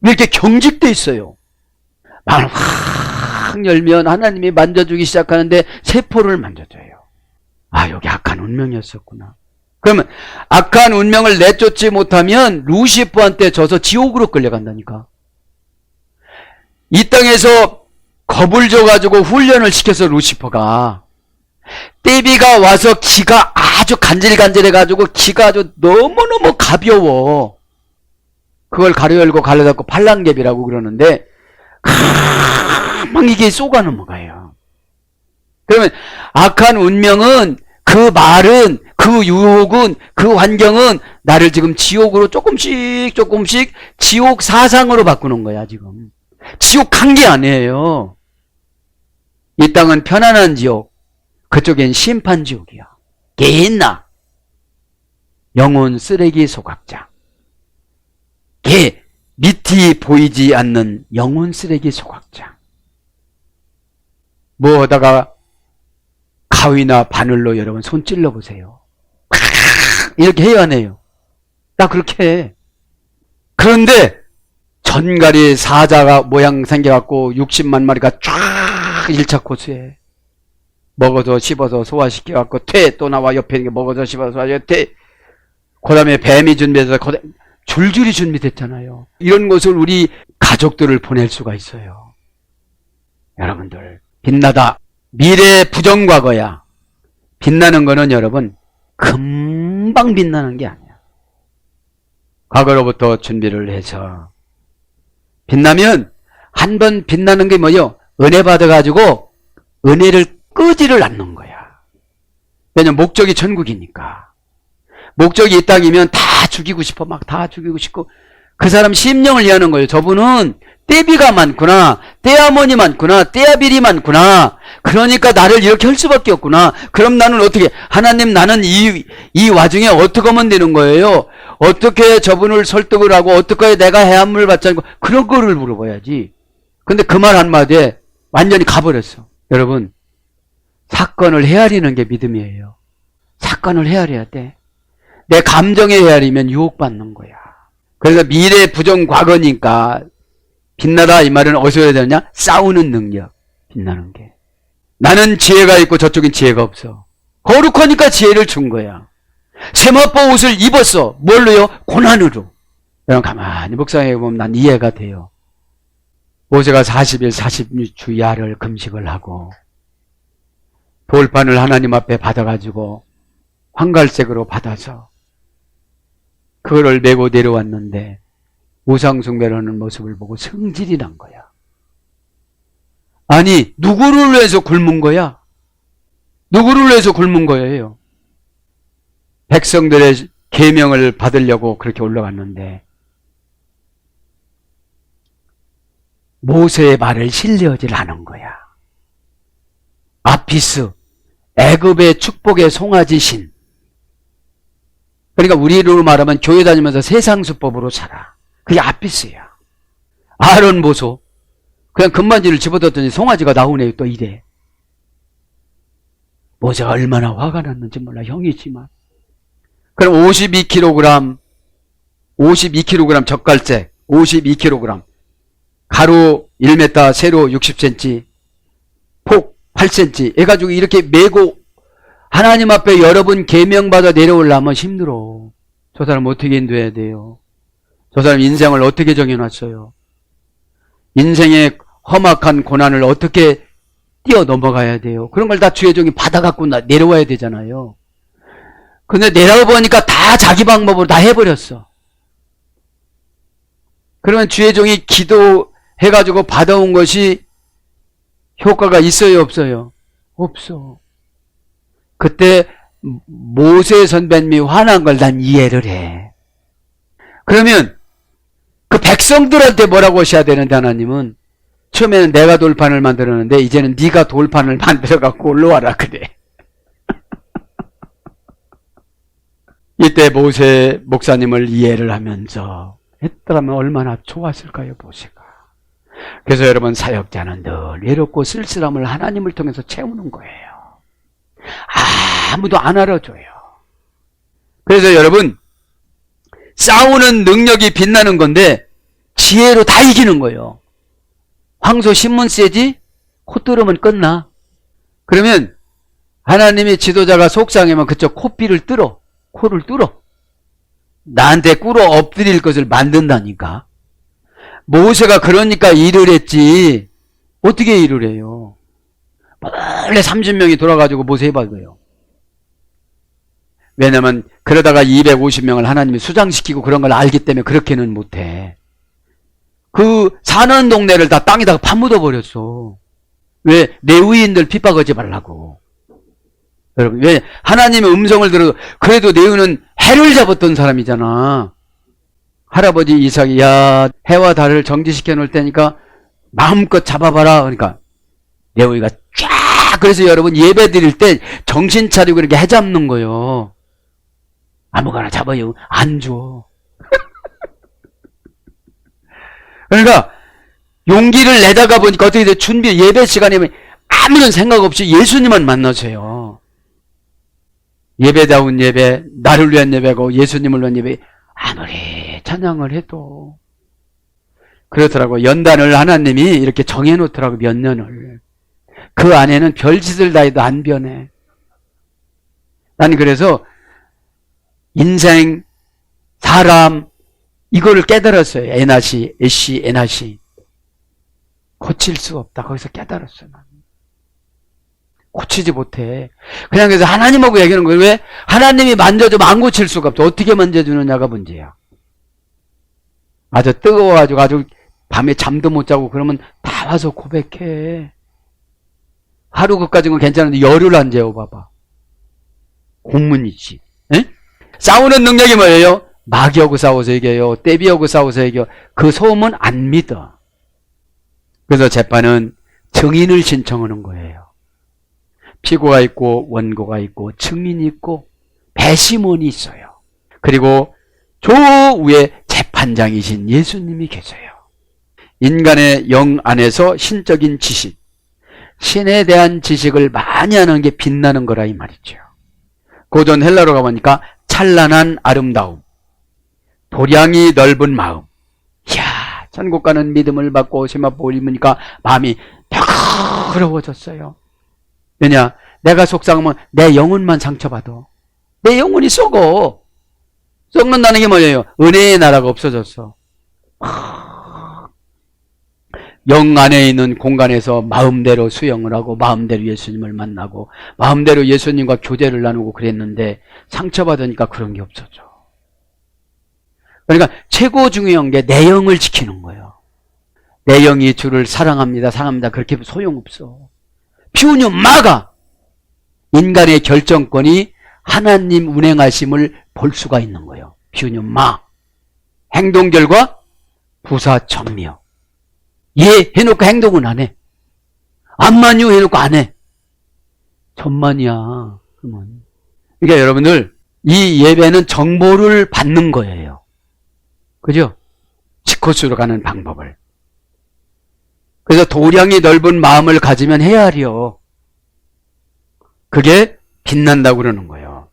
왜 이렇게 경직돼 있어요? 마음을 확 열면 하나님이 만져주기 시작하는데 세포를 만져줘요. 아, 여기 악한 운명이었었구나. 그러면 악한 운명을 내쫓지 못하면 루시퍼한테 져서 지옥으로 끌려간다니까. 이 땅에서 겁을 줘가지고 훈련을 시켜서 루시퍼가 떼비가 와서 기가 아주 간질간질해가지고 기가 아주 너무너무 가벼워. 그걸 가려열고 갈라잡고 팔랑갭이라고 그러는데 막 이게 쏘가 넘어가요. 그러면 악한 운명은 그 말은 그 그 유혹은, 그 환경은 나를 지금 지옥으로 조금씩 지옥 사상으로 바꾸는 거야, 지금. 지옥 한 게 아니에요. 이 땅은 편안한 지옥, 그쪽엔 심판 지옥이야. 개인나. 영혼 쓰레기 소각장. 개, 밑이 보이지 않는 영혼 쓰레기 소각장. 뭐 하다가 가위나 바늘로 여러분 손 찔러 보세요. 이렇게 해야 하네요. 나 그렇게 해. 그런데 전갈이 사자가 모양 생겨갖고 60만 마리가 쫙 1차 코스에 먹어서 씹어서 소화시켜갖고 퇴 또 나와 옆에 있는 게 먹어서 씹어서 소화시켜 퇴. 그 다음에 뱀이 준비해서 줄줄이 준비됐잖아요. 이런 것을 우리 가족들을 보낼 수가 있어요. 여러분들 빛나다. 미래 부정과거야. 빛나는 거는 여러분 금방 빛나는 게 아니야. 과거로부터 준비를 해서 빛나면 한 번 빛나는 게 뭐요? 은혜 받아가지고 은혜를 끄지를 않는 거야. 왜냐면 목적이 천국이니까. 목적이 이 땅이면 다 죽이고 싶어. 막 다 죽이고 싶고. 그 사람 심령을 이해하는 거예요. 저분은 떼비가 많구나. 떼아몬이 많구나. 떼아빌이 많구나. 그러니까 나를 이렇게 할 수밖에 없구나. 그럼 나는 어떻게, 하나님 나는 이 와중에 어떻게 하면 되는 거예요? 어떻게 저분을 설득을 하고 어떻게 내가 해안물 받지 않고 그런 거를 물어봐야지. 근데 그 말 한마디에 완전히 가버렸어. 여러분, 사건을 헤아리는 게 믿음이에요. 사건을 헤아려야 돼. 내 감정에 헤아리면 유혹받는 거야. 그래서 미래 부정 과거니까 빛나다 이 말은 어디서 해야 되느냐? 싸우는 능력. 빛나는 게. 나는 지혜가 있고 저쪽엔 지혜가 없어. 거룩하니까 지혜를 준 거야. 세마포 옷을 입었어. 뭘로요? 고난으로. 여러분 가만히 묵상해 보면 난 이해가 돼요. 모세가 40일 40주 야를 금식을 하고 돌판을 하나님 앞에 받아가지고 황갈색으로 받아서 그거를 메고 내려왔는데 우상숭배를 하는 모습을 보고 성질이 난 거야. 아니 누구를 위해서 굶은 거야? 누구를 위해서 굶은 거예요? 백성들의 계명을 받으려고 그렇게 올라갔는데 모세의 말을 신뢰하지 않은 거야. 아피스, 애굽의 축복의 송아지 신. 그러니까 우리로 말하면 교회 다니면서 세상수법으로 살아. 그게 아피스야. 아론 보소. 그냥 금반지를 집어넣었더니 송아지가 나오네요. 또 이래. 모세가 얼마나 화가 났는지 몰라. 형이지만. 그럼 52kg 젓갈색, 52kg. 가로 1m, 세로 60cm, 폭 8cm 해가지고 이렇게 메고 하나님 앞에 여러분 계명받아 내려오려면 힘들어. 저 사람 어떻게 인도해야 돼요? 저 사람 인생을 어떻게 정해놨어요? 인생의 험악한 고난을 어떻게 뛰어 넘어가야 돼요? 그런 걸 다 주의 종이 받아갖고 내려와야 되잖아요. 근데 내려보니까 다 자기 방법으로 다 해버렸어. 그러면 주의 종이 기도해가지고 받아온 것이 효과가 있어요, 없어요? 없어. 그때 모세 선배님이 화난 걸 난 이해를 해. 그러면 그 백성들한테 뭐라고 하셔야 되는데 하나님은 처음에는 내가 돌판을 만들었는데 이제는 네가 돌판을 만들어 갖고 올라와라 그래. 이때 모세 목사님을 이해를 하면서 했더라면 얼마나 좋았을까요, 모세가. 그래서 여러분 사역자는 늘 외롭고 쓸쓸함을 하나님을 통해서 채우는 거예요. 아무도 안 알아줘요. 그래서 여러분 싸우는 능력이 빛나는 건데 지혜로 다 이기는 거예요. 황소 신문 세지? 코 뚫으면 끝나. 그러면 하나님의 지도자가 속상하면 그쪽 코피를 뚫어. 코를 뚫어. 나한테 꿇어 엎드릴 것을 만든다니까. 모세가 그러니까 일을 했지. 어떻게 일을 해요? 원래 30명이 돌아가지고 모세 해봐도요. 왜냐면 그러다가 250명을 하나님이 수장시키고 그런 걸 알기 때문에 그렇게는 못해. 그 사는 동네를 다 땅에다가 파묻어 버렸어. 왜? 레위인들 핍박하지 말라고. 여러분, 왜? 하나님의 음성을 들어도, 그래도 네오는 해를 잡았던 사람이잖아. 할아버지 이삭이, 야, 해와 달을 정지시켜 놓을 테니까 마음껏 잡아봐라. 그러니까, 네오이가 쫙, 그래서 여러분 예배 드릴 때 정신 차리고 이렇게 해 잡는 거요. 아무거나 잡아요. 안 줘. 그러니까, 용기를 내다가 보니까 어떻게 돼? 예배 시간에 아무런 생각 없이 예수님만 만나세요. 예배다운 예배, 나를 위한 예배고 예수님을 위한 예배, 아무리 찬양을 해도 그렇더라고. 연단을 하나님이 이렇게 정해놓더라고. 몇 년을. 그 안에는 별짓을 다 해도 안 변해. 나는 그래서 인생, 사람, 이거를 깨달았어요. 에나시. 고칠 수 없다. 거기서 깨달았어요. 나는. 고치지 못해. 그냥 그래서 하나님하고 얘기하는 거예요. 왜? 하나님이 만져주면 안 고칠 수가 없어. 어떻게 만져주느냐가 문제야. 아주 뜨거워가지고 아주 밤에 잠도 못 자고 그러면 다 와서 고백해. 하루 그까지는 괜찮은데 열흘 안 재워 봐봐. 공문이지. 에? 싸우는 능력이 뭐예요? 마귀하고 싸워서 이겨요. 떼비하고 싸워서 이겨. 그 소음은 안 믿어. 그래서 재판은 증인을 신청하는 거예요. 피고가 있고 원고가 있고 증인이 있고 배심원이 있어요. 그리고 저 위에 재판장이신 예수님이 계세요. 인간의 영 안에서 신적인 지식, 신에 대한 지식을 많이 하는 게 빛나는 거라 이 말이죠. 고전 헬라로 가보니까 찬란한 아름다움, 도량이 넓은 마음. 이야, 천국 가는 믿음을 받고 세마포 입으니까 마음이 펴그러워졌어요. 왜냐? 내가 속상하면 내 영혼만 상처받아. 내 영혼이 썩어. 썩는다는 게 뭐예요? 은혜의 나라가 없어졌어. 영 안에 있는 공간에서 마음대로 수영을 하고 마음대로 예수님을 만나고 마음대로 예수님과 교제를 나누고 그랬는데 상처받으니까 그런 게 없어져. 그러니까 최고 중요한 게 내 영을 지키는 거예요. 내 영이 주를 사랑합니다. 그렇게 소용없어. 피우면 막아. 인간의 결정권이 하나님 운행하심을 볼 수가 있는 거예요. 피우면 마. 행동 결과 부사 전미요. 예 해놓고 행동은 안 해. 암만요 해놓고 안 해. 천만이야. 그러면. 그러니까 여러분들 이 예배는 정보를 받는 거예요. 그죠? 지코스로 가는 방법을. 그래서 도량이 넓은 마음을 가지면 헤아려. 그게 빛난다고 그러는 거예요.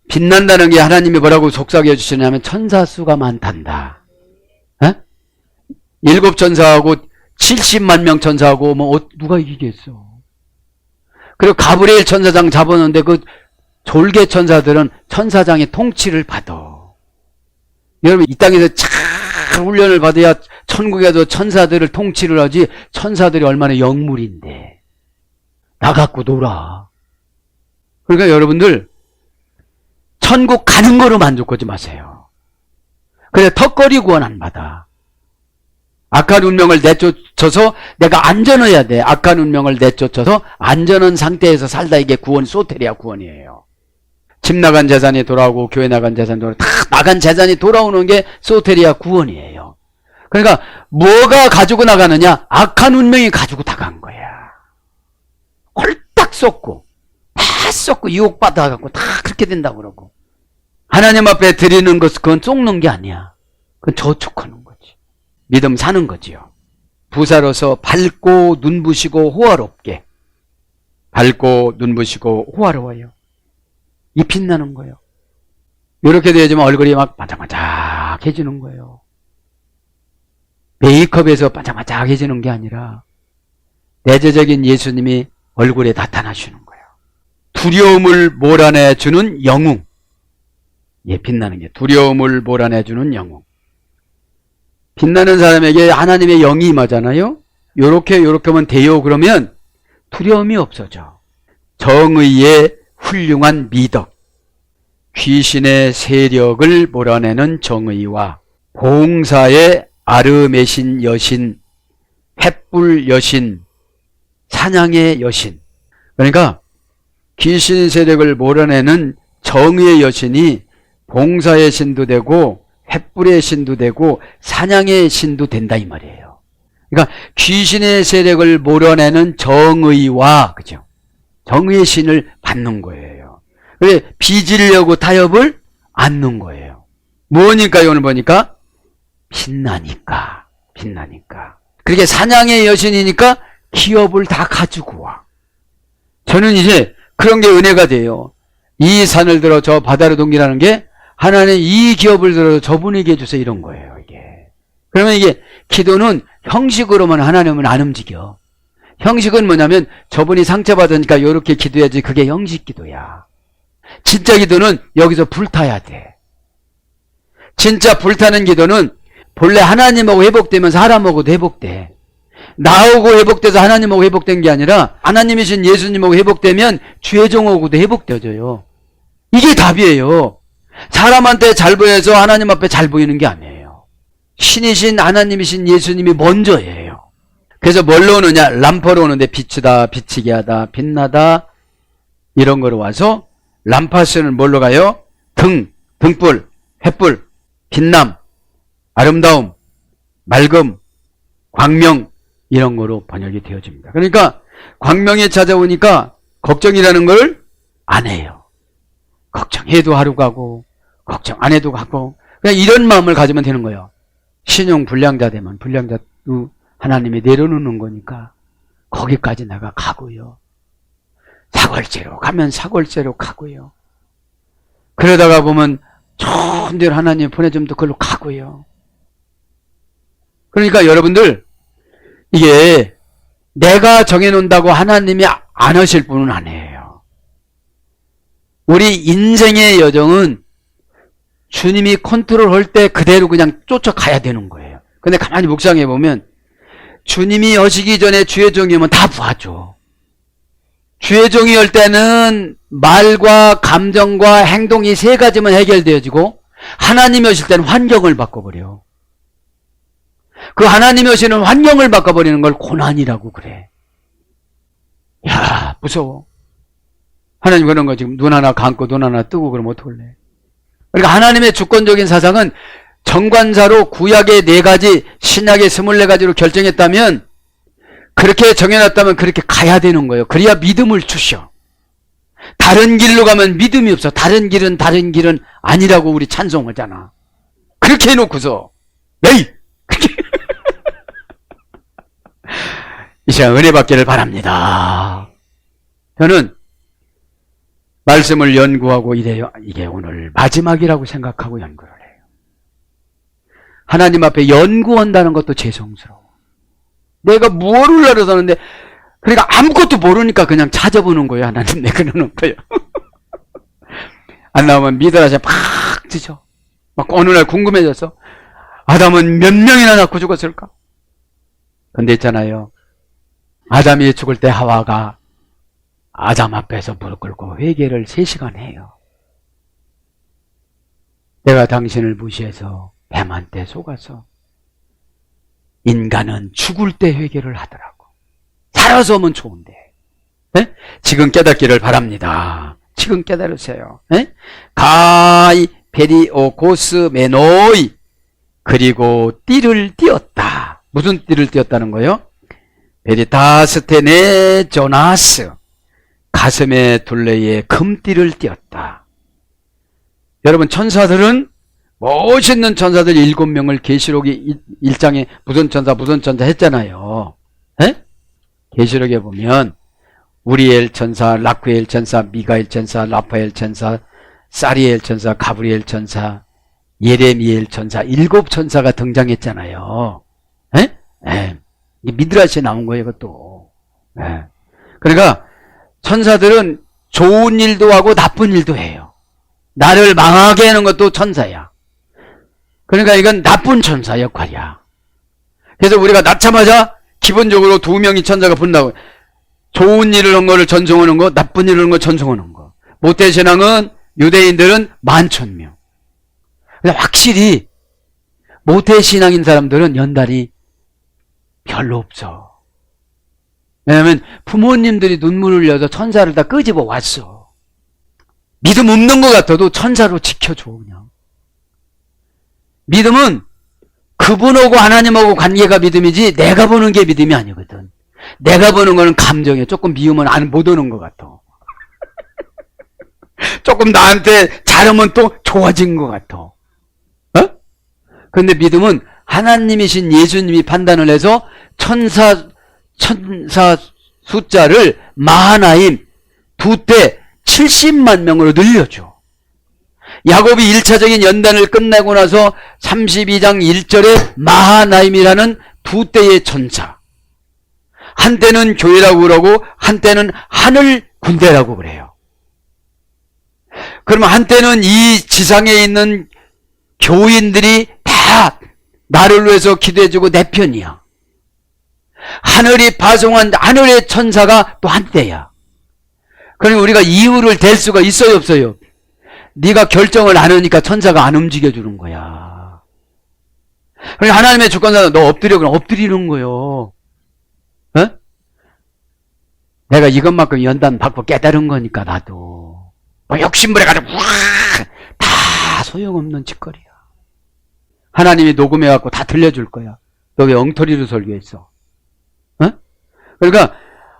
빛난다는 게 하나님이 뭐라고 속삭여 주시냐면 천사 수가 많단다. 에? 7천사하고 70만 명 천사하고 뭐 누가 이기겠어. 그리고 가브리엘 천사장 잡았는데 그 졸개 천사들은 천사장의 통치를 받아. 여러분 이 땅에서 잘 훈련을 받아야 천국에도 천사들을 통치를 하지. 천사들이 얼마나 영물인데 나 갖고 놀아. 그러니까 여러분들 천국 가는 거로 만족하지 마세요. 그래 턱걸이 구원 안 받아. 악한 운명을 내쫓아서 내가 안전해야 돼. 악한 운명을 내쫓아서 안전한 상태에서 살다. 이게 구원, 소테리아 구원이에요. 집 나간 재산이 돌아오고 교회 나간 재산이 돌아오고 다 나간 재산이 돌아오는 게 소테리아 구원이에요. 그러니까 뭐가 가지고 나가느냐? 악한 운명이 가지고 나간 거야. 홀딱 쏟고 다 쏟고 유혹받아갖고 다 그렇게 된다고 그러고. 하나님 앞에 드리는 것 그건 쏟는 게 아니야. 그건 저축하는 거지. 믿음 사는 거지요. 부사로서 밝고 눈부시고 호화롭게. 밝고 눈부시고 호화로워요. 이 빛나는 거예요. 이렇게 되어지면 얼굴이 막 반짝반짝해지는 거예요. 메이크업에서 반짝반짝해지는 게 아니라 내재적인 예수님이 얼굴에 나타나시는 거예요. 두려움을 몰아내주는 영웅. 예, 빛나는 게 두려움을 몰아내주는 영웅. 빛나는 사람에게 하나님의 영이 임하잖아요. 요렇게 하면 돼요. 그러면 두려움이 없어져. 정의의 훌륭한 미덕, 귀신의 세력을 몰아내는 정의와 봉사의 아르메신 여신, 횃불 여신, 사냥의 여신. 그러니까 귀신 세력을 몰아내는 정의의 여신이 봉사의 신도 되고 횃불의 신도 되고 사냥의 신도 된다 이 말이에요. 그러니까 귀신의 세력을 몰아내는 정의와 그죠? 정의의 신을 받는 거예요. 그래 빚으려고 타협을 않는 거예요. 뭐니까요? 오늘 보니까 빛나니까. 그렇게 사냥의 여신이니까 기업을 다 가지고 와. 저는 이제 그런 게 은혜가 돼요. 이 산을 들어 저 바다로 동기라는 게 하나님 이 기업을 들어 저분에게 해주세요 이런 거예요. 이게. 그러면 이게 기도는 형식으로만 하나님은 안 움직여. 형식은 뭐냐면 저분이 상처받으니까 이렇게 기도해야지 그게 형식 기도야. 진짜 기도는 여기서 불타야 돼. 진짜 불타는 기도는 본래 하나님하고 회복되면 사람하고도 회복돼. 나하고 회복돼서 하나님하고 회복된 게 아니라 하나님이신 예수님하고 회복되면 죄종하고도 회복되어져요. 이게 답이에요. 사람한테 잘 보여서 하나님 앞에 잘 보이는 게 아니에요. 신이신 하나님이신 예수님이 먼저예요. 그래서 뭘로 오느냐? 람퍼로 오는데 빛이다, 비치게 하다, 빛나다 이런 거로 와서 람파스는 뭘로 가요? 등불, 횃불, 빛남, 아름다움, 맑음, 광명 이런 거로 번역이 되어집니다. 그러니까 광명이 찾아오니까 걱정이라는 걸 안 해요. 걱정해도 하루 가고 걱정 안 해도 가고 그냥 이런 마음을 가지면 되는 거예요. 신용 불량자 되면 불량자도 하나님이 내려놓는 거니까 거기까지 내가 가고요. 사골제로 가면 사골제로 가고요. 그러다가 보면 좋은 데로 하나님 보내주면 또 그걸로 가고요. 그러니까 여러분들 이게 내가 정해놓는다고 하나님이 안 하실 분은 아니에요. 우리 인생의 여정은 주님이 컨트롤할 때 그대로 그냥 쫓아가야 되는 거예요. 근데 가만히 묵상해 보면 주님이 하시기 전에 주의 종이면 다 봐줘. 주의 종이 할 때는 말과 감정과 행동이 세 가지만 해결되어지고 하나님이 하실 때는 환경을 바꿔버려. 그 하나님이 하시는 환경을 바꿔버리는 걸 고난이라고 그래. 야 무서워. 하나님 그런 거 지금 눈 하나 감고 눈 하나 뜨고 그러면 어떡할래? 그러니까 하나님의 주권적인 사상은 정관사로 구약의 4가지 신약의 24가지로 결정했다면 그렇게 정해놨다면 그렇게 가야 되는 거예요. 그래야 믿음을 주셔. 다른 길로 가면 믿음이 없어. 다른 길은 아니라고 우리 찬송하잖아. 그렇게 해놓고서 에이! 이 시간 은혜 받기를 바랍니다. 저는 말씀을 연구하고 이래요. 이게 오늘 마지막이라고 생각하고 연구를 해요. 하나님 앞에 연구한다는 것도 죄송스러워. 내가 뭐를 알아서는데 그러니까 아무것도 모르니까 그냥 찾아보는 거예요. 하나님 내 그러는 거예요. 안 나오면 미드라시 팍 찢어. 막 어느 날 궁금해져서 아담은 몇 명이나 낳고 죽었을까? 근데 있잖아요. 아담이 죽을 때 하와가 아담 앞에서 무릎 꿇고 회개를 3시간 해요. 내가 당신을 무시해서 뱀한테 속아서 인간은 죽을 때 회개를 하더라고. 살아서 오면 좋은데. 네? 지금 깨닫기를 바랍니다. 지금 깨달으세요. 네? 가이 페리오고스 메노이 그리고 띠를 띄었다. 무슨 띠를 띄었다는 거예요? 베리타스테네 조나스 가슴에 둘레에 금띠를 띄었다. 여러분 천사들은 멋있는 천사들 7명을 계시록이 1장에 무슨 천사 했잖아요. 에? 계시록에 보면 우리엘 천사, 라쿠엘 천사, 미가엘 천사, 라파엘 천사, 사리엘 천사, 가브리엘 천사, 예레미엘 천사 7천사가 등장했잖아요. 에? 에. 미드라시에 나온 거예요, 이것도. 에. 그러니까 천사들은 좋은 일도 하고 나쁜 일도 해요. 나를 망하게 하는 것도 천사야. 그러니까 이건 나쁜 천사 역할이야. 그래서 우리가 낳자마자 기본적으로 2명이 천사가 본다고. 좋은 일을 한 거를 전송하는 거, 나쁜 일을 한 거 전송하는 거. 모태신앙은 유대인들은 11,000명. 근데 확실히 모태신앙인 사람들은 연달이 별로 없어. 왜냐하면 부모님들이 눈물을 흘려서 천사를 다 끄집어 왔어. 믿음 없는 것 같아도 천사로 지켜줘 그냥. 믿음은 그분하고 하나님하고 관계가 믿음이지 내가 보는 게 믿음이 아니거든. 내가 보는 거는 감정에 조금 미우면 못 오는 것 같아. 조금 나한테 잘하면 또 좋아진 것 같아. 어? 그런데 믿음은 하나님이신 예수님이 판단을 해서 천사 숫자를 마하나임 2때 70만 명으로 늘려줘. 야곱이 1차적인 연단을 끝내고 나서 32장 1절에 마하나임이라는 2대의 천사. 한때는 교회라고 그러고 한때는 하늘 군대라고 그래요. 그러면 한때는 이 지상에 있는 교인들이 다 나를 위해서 기도해주고 내 편이야. 하늘이 파송한 하늘의 천사가 또 한때야. 그러니 우리가 이유를 댈 수가 있어요, 없어요? 네가 결정을 안 하니까 천사가 안 움직여주는 거야. 그러니 하나님의 주권자는 너 엎드려, 그럼 엎드리는 거요. 어? 내가 이것만큼 연단 받고 깨달은 거니까 나도. 뭐 욕심부려가지고 다 소용없는 짓거리야. 하나님이 녹음해갖고 다 들려줄 거야. 너 왜 엉터리로 설교했어? 어? 그러니까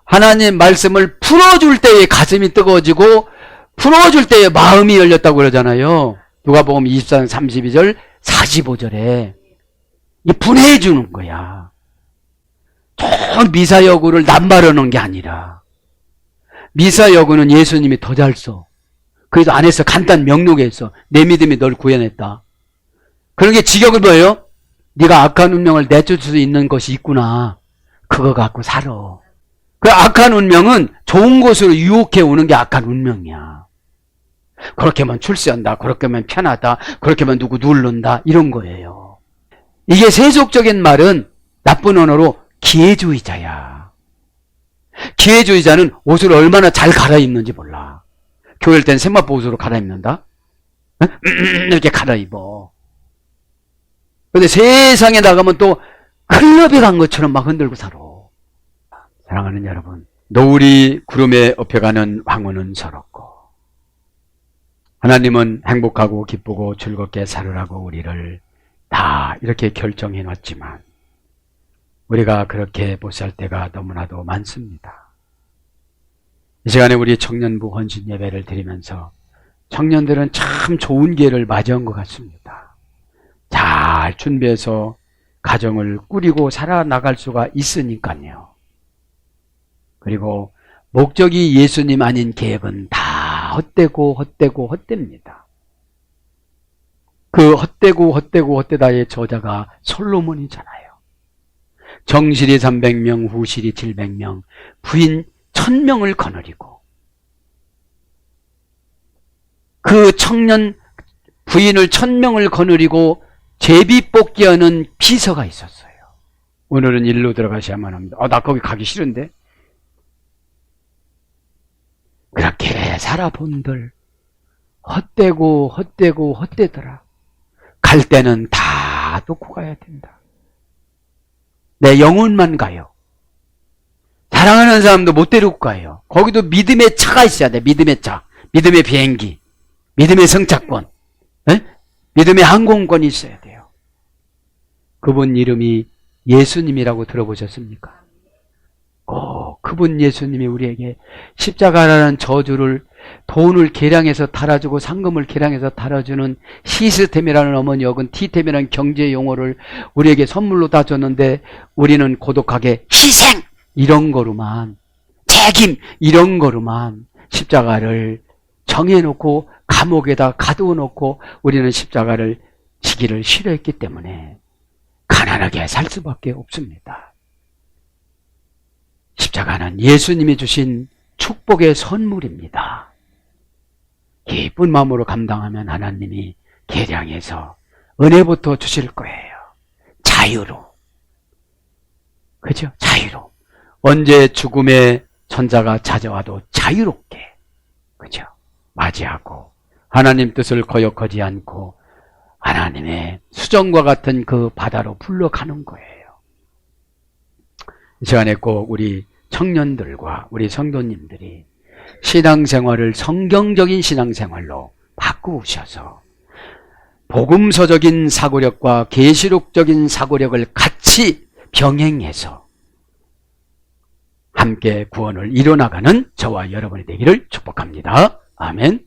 하나님 말씀을 풀어줄 때에 가슴이 뜨거워지고 풀어줄 때에 마음이 열렸다고 그러잖아요. 누가복음 24장 32절 45절에 이 분해해 주는 거야. 저 미사여구를 남발하는 게 아니라 미사여구는 예수님이 더 잘 써. 그래서 안에서 간단 명료하게 했어. 내 믿음이 널 구해냈다. 그런 게 직역을 뭐예요? 네가 악한 운명을 내쫓을 수 있는 것이 있구나. 그거 갖고 살아. 그 악한 운명은 좋은 곳으로 유혹해 오는 게 악한 운명이야. 그렇게 하면 출세한다. 그렇게 하면 편하다. 그렇게 하면 누구 누른다. 이런 거예요. 이게 세속적인 말은 나쁜 언어로 기회주의자야. 기회주의자는 옷을 얼마나 잘 갈아입는지 몰라. 교회일 땐 세마포 옷으로 갈아입는다? 이렇게 갈아입어. 근데 세상에 나가면 또 클럽에 간 것처럼 막 흔들고 살아. 사랑하는 여러분, 노을이 구름에 업혀가는 황혼은 서럽고 하나님은 행복하고 기쁘고 즐겁게 살으라고 우리를 다 이렇게 결정해 놨지만 우리가 그렇게 못 살 때가 너무나도 많습니다. 이 시간에 우리 청년부 헌신 예배를 드리면서 청년들은 참 좋은 기회를 맞이한 것 같습니다. 잘 준비해서 가정을 꾸리고 살아나갈 수가 있으니까요. 그리고 목적이 예수님 아닌 계획은 다 헛되고 헛됩니다. 그 헛되다의 저자가 솔로몬이잖아요. 정실이 300명, 후실이 700명, 부인 1000명을 거느리고 그 청년 부인을 1000명을 거느리고 제비 뽑기하는 비서가 있었어요. 오늘은 일로 들어가셔야만 합니다. 나 거기 가기 싫은데. 그렇게 살아본들 헛되더라. 갈 때는 다 놓고 가야 된다. 내 영혼만 가요. 사랑하는 사람도 못 데리고 가요. 거기도 믿음의 차가 있어야 돼. 믿음의 차, 믿음의 비행기, 믿음의 승차권, 믿음의 항공권이 있어야 돼요. 그분 이름이 예수님이라고 들어보셨습니까? 그분 예수님이 우리에게 십자가라는 저주를 돈을 계량해서 달아주고 상금을 계량해서 달아주는 시스템이라는 어머니 혹은 티템이라는 경제 용어를 우리에게 선물로 다 줬는데 우리는 고독하게 희생! 이런 거로만, 책임! 이런 거로만 십자가를 정해놓고 감옥에다 가두어놓고 우리는 십자가를 지기를 싫어했기 때문에 가난하게 살 수밖에 없습니다. 십자가는 예수님이 주신 축복의 선물입니다. 기쁜 마음으로 감당하면 하나님이 계량해서 은혜부터 주실 거예요. 자유로. 그죠? 자유로. 언제 죽음의 천자가 찾아와도 자유롭게. 그죠? 맞이하고 하나님 뜻을 거역하지 않고 하나님의 수정과 같은 그 바다로 불러가는 거예요. 이 시간에 꼭 우리 청년들과 우리 성도님들이 신앙생활을 성경적인 신앙생활로 바꾸셔서 복음서적인 사고력과 계시록적인 사고력을 같이 병행해서 함께 구원을 이뤄나가는 저와 여러분이 되기를 축복합니다. 아멘.